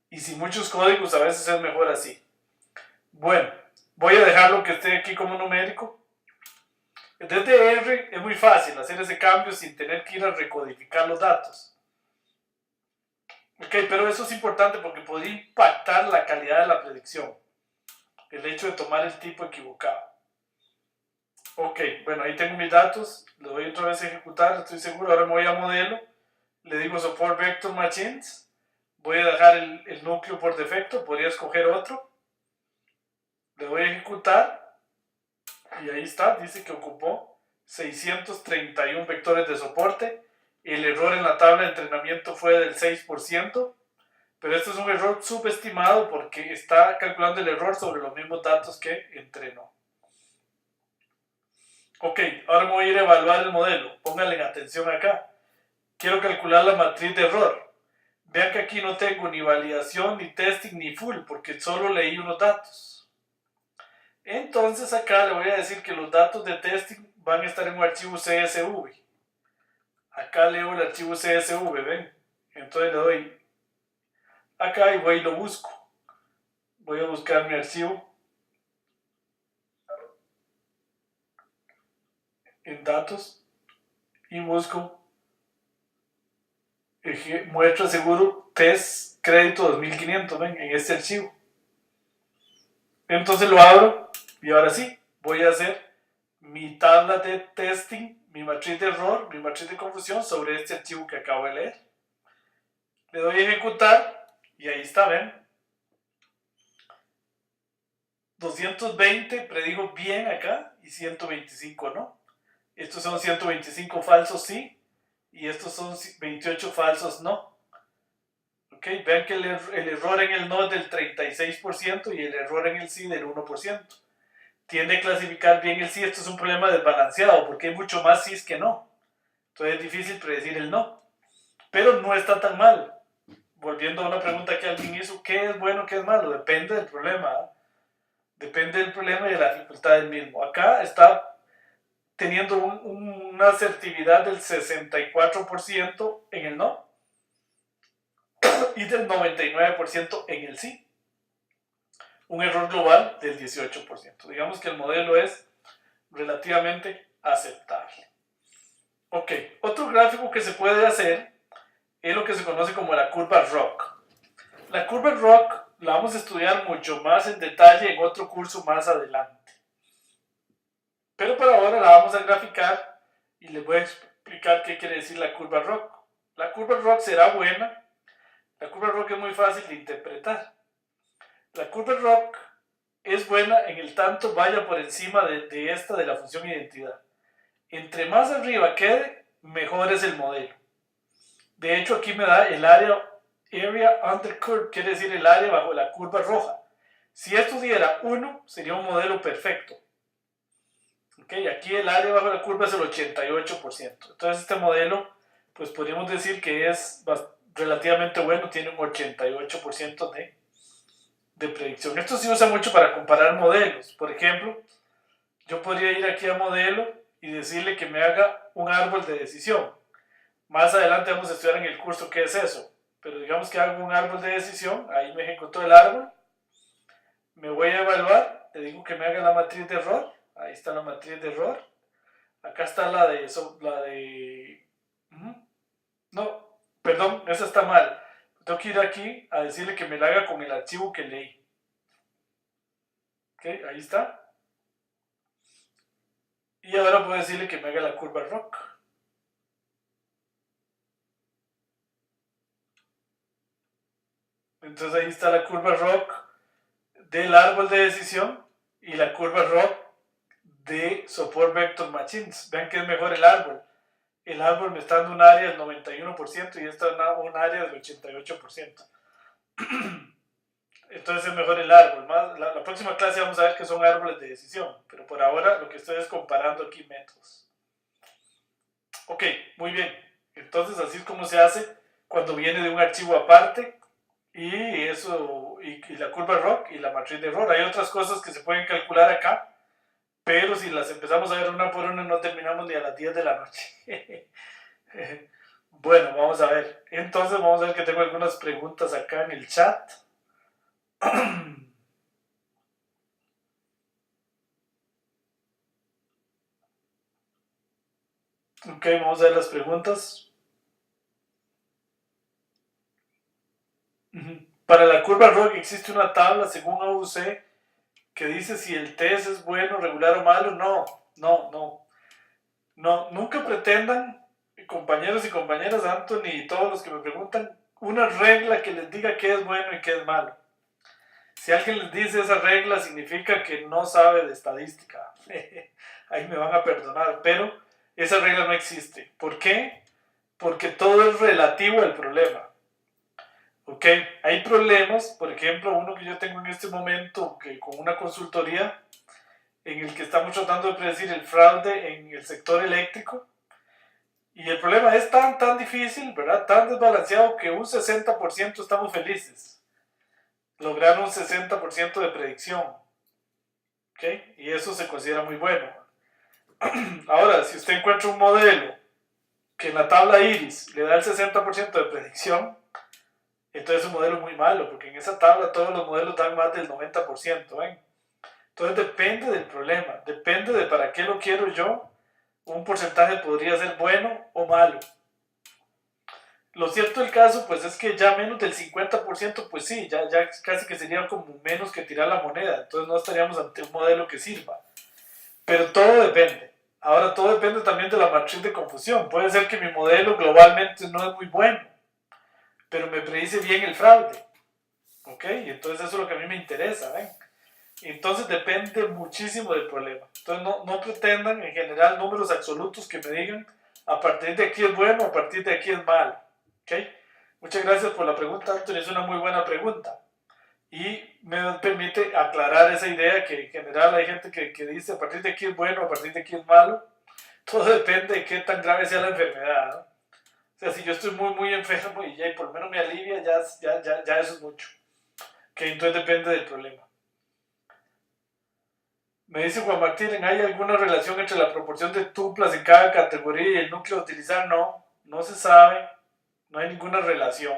y sin muchos códigos a veces es mejor así. Bueno, voy a dejarlo que esté aquí como numérico. Desde R es muy fácil hacer ese cambio sin tener que ir a recodificar los datos. Ok, pero eso es importante porque podría impactar la calidad de la predicción. El hecho de tomar el tipo equivocado. Ok, bueno, ahí tengo mis datos. Le doy otra vez a ejecutar, estoy seguro. Ahora me voy a modelo. Le digo Support Vector Machines. Voy a dejar el núcleo por defecto. Podría escoger otro. Le doy a ejecutar. Y ahí está. Dice que ocupó 631 vectores de soporte. El error en la tabla de entrenamiento fue del 6%. Pero esto es un error subestimado porque está calculando el error sobre los mismos datos que entrenó. Ok, ahora me voy a ir a evaluar el modelo. Pónganle atención acá. Quiero calcular la matriz de error. Vean que aquí no tengo ni validación, ni testing, ni full, porque solo leí unos datos. Entonces acá le voy a decir que los datos de testing van a estar en un archivo CSV. Acá leo el archivo CSV, ¿ven? Entonces le doy acá y voy y lo busco. Voy a buscar mi archivo en datos y busco muestra seguro test crédito 2500, ven, en este archivo. Entonces lo abro y ahora sí, voy a hacer mi tabla de testing, mi matriz de error, mi matriz de confusión sobre este archivo que acabo de leer. Le doy a ejecutar y ahí está, ven. 220 predijo bien acá y 125 no. Estos son 125 falsos sí y estos son 28 falsos no. Ok, vean que el error en el no es del 36% y el error en el sí del 1%. Tiende a clasificar bien el sí. Esto es un problema desbalanceado porque hay mucho más sí que no. Entonces es difícil predecir el no. Pero no está tan mal. Volviendo a una pregunta que alguien hizo, ¿qué es bueno, qué es malo? Depende del problema. ¿eh? Depende del problema y de la dificultad del mismo. Acá está teniendo una asertividad del 64% en el no y del 99% en el sí. Un error global del 18%. Digamos que el modelo es relativamente aceptable. Ok, otro gráfico que se puede hacer es lo que se conoce como la curva ROC. La curva ROC la vamos a estudiar mucho más en detalle en otro curso más adelante. Pero para ahora la vamos a graficar y les voy a explicar qué quiere decir la curva ROC. La curva ROC será buena. La curva ROC es muy fácil de interpretar. La curva ROC es buena en el tanto vaya por encima de esta de la función identidad. Entre más arriba quede, mejor es el modelo. De hecho, aquí me da el area under curve, quiere decir el área bajo la curva roja. Si esto diera 1, sería un modelo perfecto. Okay, aquí el área bajo la curva es el 88%. Entonces este modelo, pues podríamos decir que es relativamente bueno, tiene un 88% de predicción. Esto se usa mucho para comparar modelos. Por ejemplo, yo podría ir aquí a modelo y decirle que me haga un árbol de decisión. Más adelante vamos a estudiar en el curso qué es eso. Pero digamos que hago un árbol de decisión, ahí me ejecutó el árbol, me voy a evaluar, le digo que me haga la matriz de error, ahí está la matriz de error, acá está la de no, perdón, esa está mal, tengo que ir aquí a decirle que me la haga con el archivo que leí, ok, ahí está, y ahora puedo decirle que me haga la curva ROC. Entonces ahí está la curva ROC del árbol de decisión y la curva ROC de Support Vector Machines. Vean que es mejor el árbol. El árbol me está dando un área del 91% y esta un área del 88%. Entonces es mejor el árbol. La próxima clase vamos a ver que son árboles de decisión, pero por ahora lo que estoy es comparando aquí métodos. Ok, muy bien. Entonces así es como se hace cuando viene de un archivo aparte y eso y la curva ROC y la matriz de error. Hay otras cosas que se pueden calcular acá, pero si las empezamos a ver una por una no terminamos ni a las 10 de la noche. Bueno, vamos a ver. Entonces vamos a ver que tengo algunas preguntas acá en el chat. Ok, vamos a ver las preguntas. Para la curva ROC existe una tabla según AUC que dice si el test es bueno, regular o malo. No, nunca pretendan, compañeros y compañeras, Anthony y todos los que me preguntan, una regla que les diga qué es bueno y qué es malo. Si alguien les dice esa regla, significa que no sabe de estadística. Ahí me van a perdonar, pero esa regla no existe. ¿Por qué? Porque todo es relativo al problema. ¿Ok? Hay problemas, por ejemplo, uno que yo tengo en este momento, que con una consultoría, en el que estamos tratando de predecir el fraude en el sector eléctrico. Y el problema es tan difícil, ¿verdad? Tan desbalanceado que un 60% estamos felices. Lograr un 60% de predicción. ¿Ok? Y eso se considera muy bueno. Ahora, si usted encuentra un modelo que en la tabla iris le da el 60% de predicción, entonces es un modelo muy malo, porque en esa tabla todos los modelos dan más del 90%. ¿Ven? Entonces depende del problema, depende de para qué lo quiero yo. Un porcentaje podría ser bueno o malo. Lo cierto del caso, pues es que ya menos del 50%, pues sí, ya casi que sería como menos que tirar la moneda. Entonces no estaríamos ante un modelo que sirva. Pero todo depende. Ahora todo depende también de la matriz de confusión. Puede ser que mi modelo globalmente no es muy bueno, pero me predice bien el fraude. ¿Ok? Y entonces eso es lo que a mí me interesa, ¿ven? Entonces depende muchísimo del problema. Entonces no pretendan en general números absolutos que me digan a partir de aquí es bueno, a partir de aquí es malo. ¿Ok? Muchas gracias por la pregunta, Anthony. Es una muy buena pregunta. Y me permite aclarar esa idea que en general hay gente que dice a partir de aquí es bueno, a partir de aquí es malo. Todo depende de qué tan grave sea la enfermedad, ¿no? O sea, si yo estoy muy enfermo y ya por lo menos me alivia, ya eso es mucho. Que entonces depende del problema. Me dice Juan Martín, ¿hay alguna relación entre la proporción de tuplas en cada categoría y el núcleo a utilizar? No se sabe, no hay ninguna relación.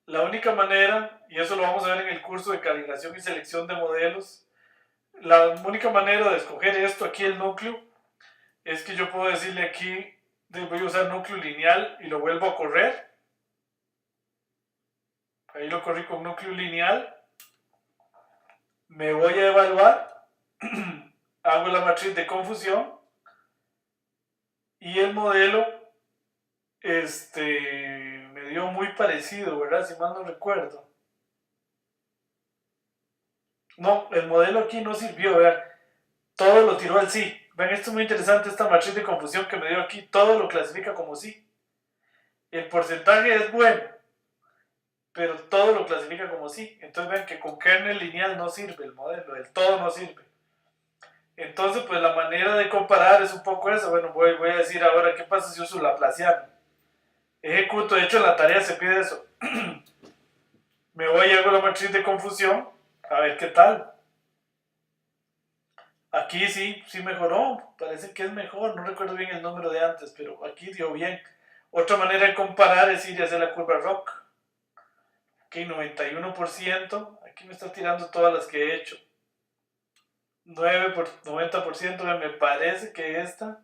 La única manera, y eso lo vamos a ver en el curso de calibración y selección de modelos, la única manera de escoger esto aquí, el núcleo, es que yo puedo decirle aquí, voy a usar núcleo lineal y lo vuelvo a correr. Ahí lo corrí con núcleo lineal. Me voy a evaluar. Hago la matriz de confusión. Y el modelo me dio muy parecido, ¿verdad? Si mal no recuerdo. No, el modelo aquí no sirvió, vean. Todo lo tiró al sí. Ven, esto es muy interesante, esta matriz de confusión que me dio aquí, todo lo clasifica como sí. El porcentaje es bueno, pero todo lo clasifica como sí. Entonces ven que con kernel lineal no sirve el modelo, el todo no sirve. Entonces, pues la manera de comparar es un poco eso. Bueno, voy a decir ahora qué pasa si uso Laplaciano. Ejecuto, de hecho en la tarea se pide eso. Me voy y hago la matriz de confusión, a ver qué tal. Aquí sí mejoró, parece que es mejor, no recuerdo bien el número de antes, pero aquí dio bien. Otra manera de comparar es ir a hacer la curva ROC. Ok, 91%, aquí me está tirando todas las que he hecho. 90%, me parece que esta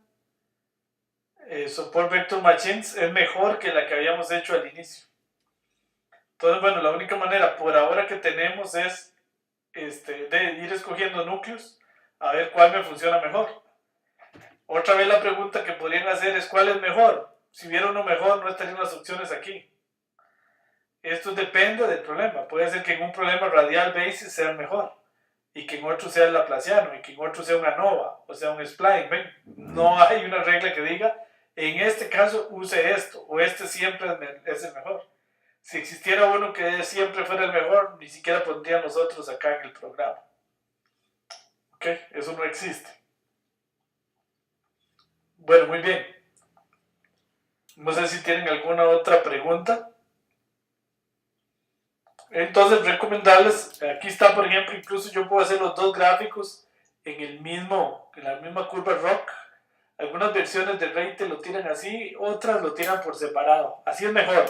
Support Vector Machines es mejor que la que habíamos hecho al inicio. Entonces, bueno, la única manera por ahora que tenemos es de ir escogiendo núcleos a ver cuál me funciona mejor. Otra vez la pregunta que podrían hacer es ¿cuál es mejor? Si hubiera uno mejor, no estarían las opciones aquí. Esto depende del problema. Puede ser que en un problema radial basis sea el mejor y que en otro sea el laplaciano y que en otro sea un ANOVA o sea un spline. ¿Ven? No hay una regla que diga en este caso use esto o este siempre es el mejor. Si existiera uno que siempre fuera el mejor, ni siquiera pondrían nosotros acá en el programa. ¿Ok? Eso no existe. Bueno, muy bien. No sé si tienen alguna otra pregunta. Entonces, recomendarles, aquí está, por ejemplo, incluso yo puedo hacer los dos gráficos en la misma curva ROC. Algunas versiones de Rate lo tiran así, otras lo tiran por separado. Así es mejor.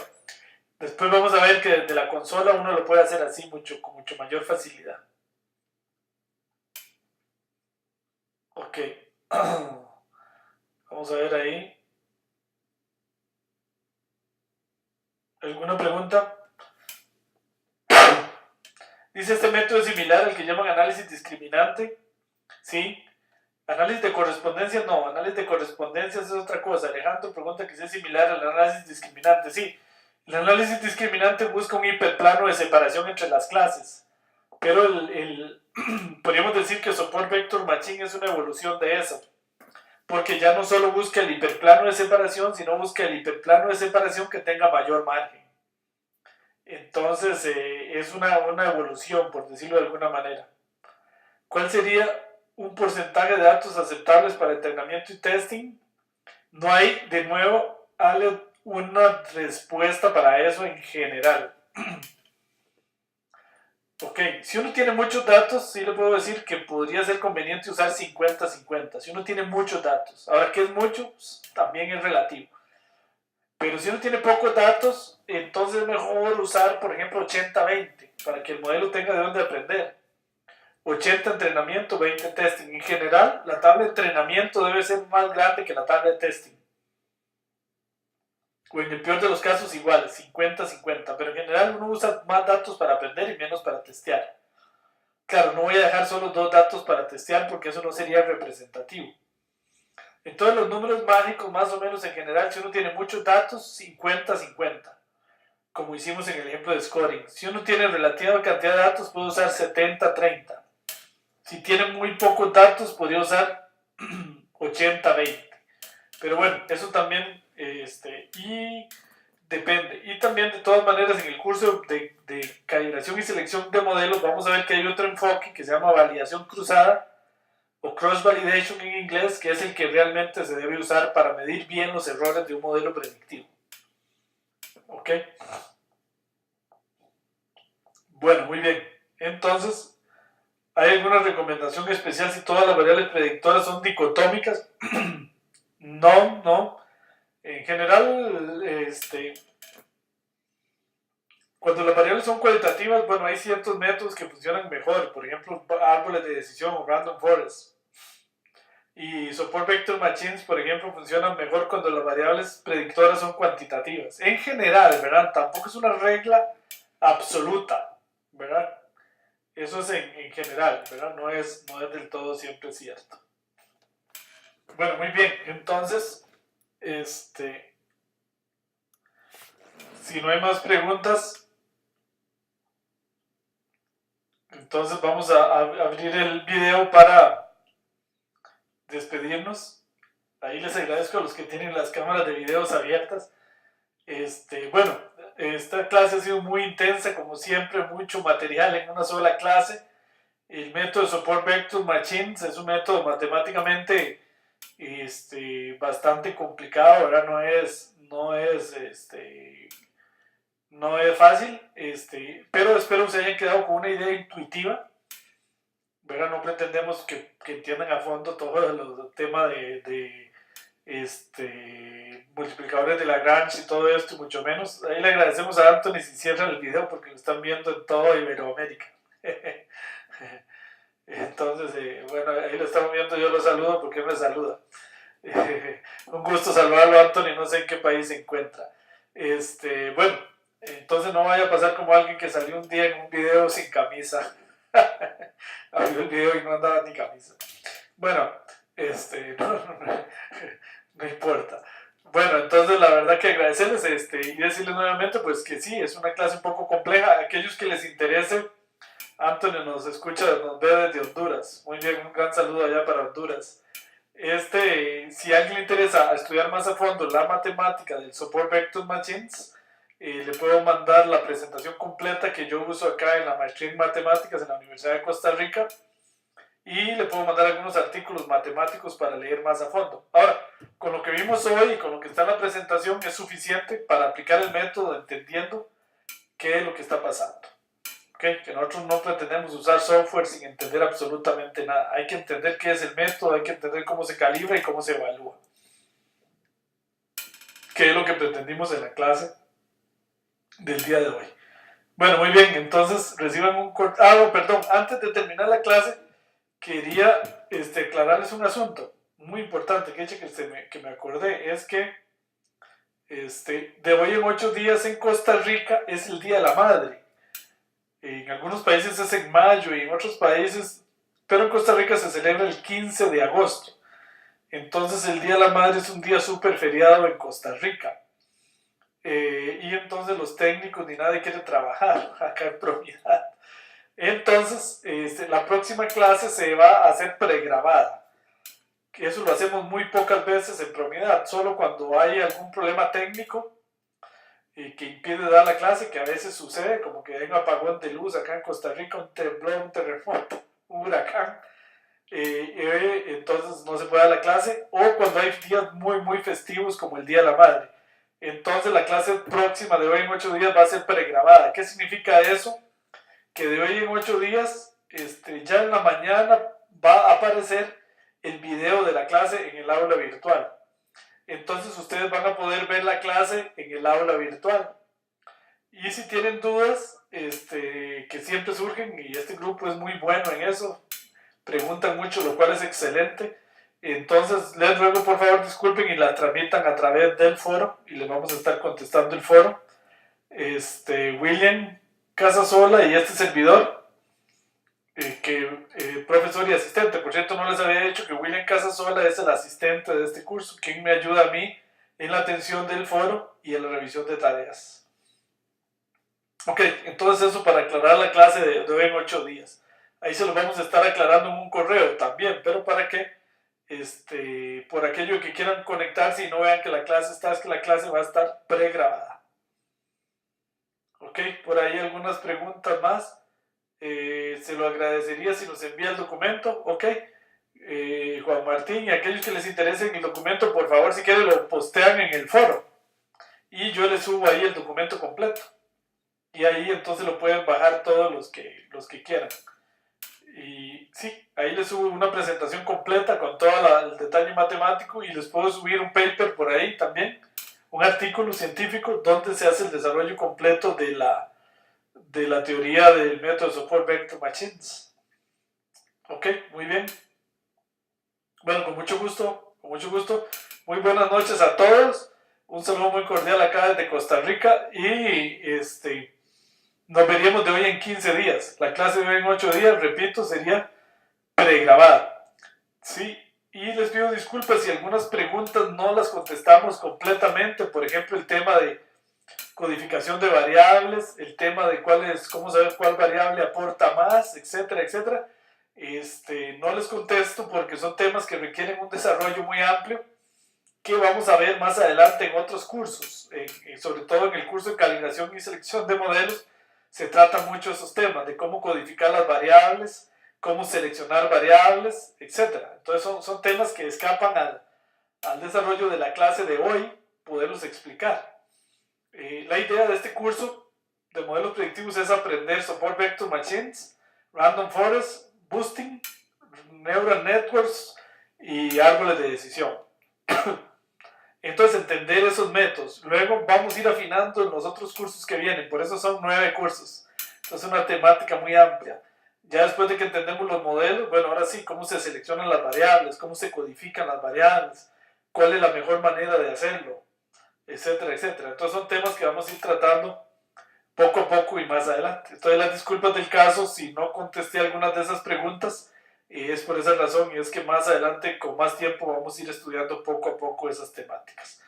Después vamos a ver que desde la consola uno lo puede hacer así con mucho mayor facilidad. Ok. Vamos a ver ahí. ¿Alguna pregunta? Dice, este método es similar al que llaman análisis discriminante. Sí. Análisis de correspondencia, no. Análisis de correspondencia es otra cosa. Alejandro pregunta que si es similar al análisis discriminante. Sí. El análisis discriminante busca un hiperplano de separación entre las clases. Pero podríamos decir que Support Vector Machine es una evolución de eso. Porque ya no solo busca el hiperplano de separación, sino busca el hiperplano de separación que tenga mayor margen. Entonces, es una evolución, por decirlo de alguna manera. ¿Cuál sería un porcentaje de datos aceptables para entrenamiento y testing? No hay, de nuevo, una respuesta para eso en general. Ok, si uno tiene muchos datos, sí le puedo decir que podría ser conveniente usar 50-50. Si uno tiene muchos datos. Ahora, ¿qué es mucho? Pues, también es relativo. Pero si uno tiene pocos datos, entonces es mejor usar, por ejemplo, 80-20, para que el modelo tenga de dónde aprender. 80 entrenamiento, 20 testing. En general, la tabla de entrenamiento debe ser más grande que la tabla de testing. O en el peor de los casos, igual, 50-50. Pero en general uno usa más datos para aprender y menos para testear. Claro, no voy a dejar solo 2 datos para testear porque eso no sería representativo. Entonces los números mágicos, más o menos en general, si uno tiene muchos datos, 50-50. Como hicimos en el ejemplo de scoring. Si uno tiene relativa cantidad de datos, puede usar 70-30. Si tiene muy pocos datos, podría usar 80-20. Pero bueno, eso también y depende. Y también, de todas maneras, en el curso de calibración y selección de modelos, vamos a ver que hay otro enfoque que se llama validación cruzada o cross validation en inglés, que es el que realmente se debe usar para medir bien los errores de un modelo predictivo. ¿Ok? Bueno, muy bien. Entonces, ¿hay alguna recomendación especial si todas las variables predictoras son dicotómicas? No. En general, cuando las variables son cualitativas, bueno, hay ciertos métodos que funcionan mejor. Por ejemplo, árboles de decisión o random forest. Y Support Vector Machines, por ejemplo, funcionan mejor cuando las variables predictoras son cuantitativas. En general, ¿verdad? Tampoco es una regla absoluta, ¿verdad? Eso es en general, ¿verdad? No es del todo siempre cierto. Bueno, muy bien. Entonces, si no hay más preguntas, entonces vamos a abrir el video para despedirnos. Ahí les agradezco a los que tienen las cámaras de videos abiertas. Bueno, esta clase ha sido muy intensa, como siempre, mucho material en una sola clase. El método de Support Vector Machines es un método matemáticamente bastante complicado, ¿verdad? No es fácil, pero espero se hayan quedado con una idea intuitiva, ¿verdad? No pretendemos que entiendan a fondo todo el tema de multiplicadores de Lagrange y todo esto, y mucho menos. Ahí le agradecemos a Anthony si cierran el video porque lo están viendo en toda Iberoamérica. Entonces, bueno, ahí lo estamos viendo, yo lo saludo porque él me saluda. Un gusto saludarlo, Anthony, no sé en qué país se encuentra. Bueno, entonces no vaya a pasar como alguien que salió un día en un video sin camisa. Abrió el video y no andaba ni camisa. Bueno, no importa. Bueno, entonces la verdad que agradecerles y decirles nuevamente pues que sí, es una clase un poco compleja. A aquellos que les interese, Antonio nos escucha, nos ve desde Honduras. Muy bien, un gran saludo allá para Honduras. Si a alguien le interesa estudiar más a fondo la matemática del Support Vector Machines, le puedo mandar la presentación completa que yo uso acá en la maestría en matemáticas en la Universidad de Costa Rica, y le puedo mandar algunos artículos matemáticos para leer más a fondo. Ahora, con lo que vimos hoy y con lo que está en la presentación es suficiente para aplicar el método entendiendo qué es lo que está pasando. ¿Okay? Que nosotros no pretendemos usar software sin entender absolutamente nada. Hay que entender qué es el método, hay que entender cómo se calibra y cómo se evalúa. ¿Qué es lo que pretendimos en la clase del día de hoy? Bueno, muy bien, entonces reciban un corto... perdón, antes de terminar la clase, quería aclararles un asunto muy importante que me acordé, es que de hoy en 8 días en Costa Rica es el Día de la Madre. En algunos países es en mayo y en otros países, pero en Costa Rica se celebra el 15 de agosto. Entonces el Día de la Madre es un día súper feriado en Costa Rica. Y entonces los técnicos ni nadie quiere trabajar acá en Propiedad. Entonces la próxima clase se va a hacer pregrabada. Eso lo hacemos muy pocas veces en Propiedad, solo cuando hay algún problema técnico que impide dar la clase, que a veces sucede, como que hay un apagón de luz acá en Costa Rica, un temblor, un terremoto, un huracán, entonces no se puede dar la clase, o cuando hay días muy muy festivos como el Día de la Madre. Entonces la clase próxima de hoy en 8 días va a ser pregrabada. ¿Qué significa eso? Que de hoy en 8 días, ya en la mañana va a aparecer el video de la clase en el aula virtual. Entonces ustedes van a poder ver la clase en el aula virtual. Y si tienen dudas, que siempre surgen, y este grupo es muy bueno en eso, preguntan mucho, lo cual es excelente. Entonces les ruego por favor disculpen y la tramitan a través del foro y les vamos a estar contestando el foro. William Casasola y este servidor, profesor y asistente. Por cierto, no les había dicho que William Casasola es el asistente de este curso, quien me ayuda a mí en la atención del foro y en la revisión de tareas. Ok, entonces eso para aclarar la clase de hoy en 8 días. Ahí se lo vamos a estar aclarando en un correo también, pero para que, por aquello que quieran conectarse y no vean que la clase está, es que la clase va a estar pregrabada. Ok, por ahí algunas preguntas más. Se lo agradecería si nos envía el documento, ok. Juan Martín y aquellos que les interese el documento, por favor, si quieren lo postean en el foro y yo les subo ahí el documento completo y ahí entonces lo pueden bajar todos los que quieran. Y sí, ahí les subo una presentación completa con todo el detalle matemático y les puedo subir un paper por ahí también, un artículo científico donde se hace el desarrollo completo de la teoría del método de Support Vector Machines. Ok, muy bien. Bueno, con mucho gusto, con mucho gusto. Muy buenas noches a todos. Un saludo muy cordial acá desde Costa Rica y nos veríamos de hoy en 15 días. La clase de hoy en 8 días, repito, sería pregrabada. Sí, y les pido disculpas si algunas preguntas no las contestamos completamente. Por ejemplo, el tema de codificación de variables, el tema de cómo saber cuál variable aporta más, etcétera, etcétera. No les contesto porque son temas que requieren un desarrollo muy amplio que vamos a ver más adelante en otros cursos, sobre todo en el curso de calibración y selección de modelos. Se trata mucho de esos temas, de cómo codificar las variables, cómo seleccionar variables, etc. Entonces son temas que escapan al desarrollo de la clase de hoy, poderlos explicar. La idea de este curso de modelos predictivos es aprender Support Vector Machines, Random Forest, Boosting, Neural Networks y árboles de decisión. Entonces, entender esos métodos. Luego vamos a ir afinando en los otros cursos que vienen, por eso son 9 cursos. Entonces, es una temática muy amplia. Ya después de que entendemos los modelos, bueno, ahora sí, cómo se seleccionan las variables, cómo se codifican las variables, cuál es la mejor manera de hacerlo, etcétera, etcétera. Entonces, son temas que vamos a ir tratando poco a poco y más adelante. Entonces, las disculpas del caso si no contesté algunas de esas preguntas, y es por esa razón, y es que más adelante, con más tiempo, vamos a ir estudiando poco a poco esas temáticas.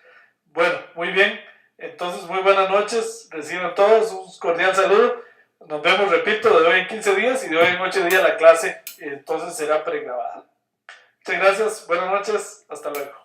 Bueno, muy bien. Entonces, muy buenas noches. Reciban todos un cordial saludo. Nos vemos, repito, de hoy en 15 días y de hoy en 8 días la clase, entonces será pregrabada. Muchas gracias. Buenas noches. Hasta luego.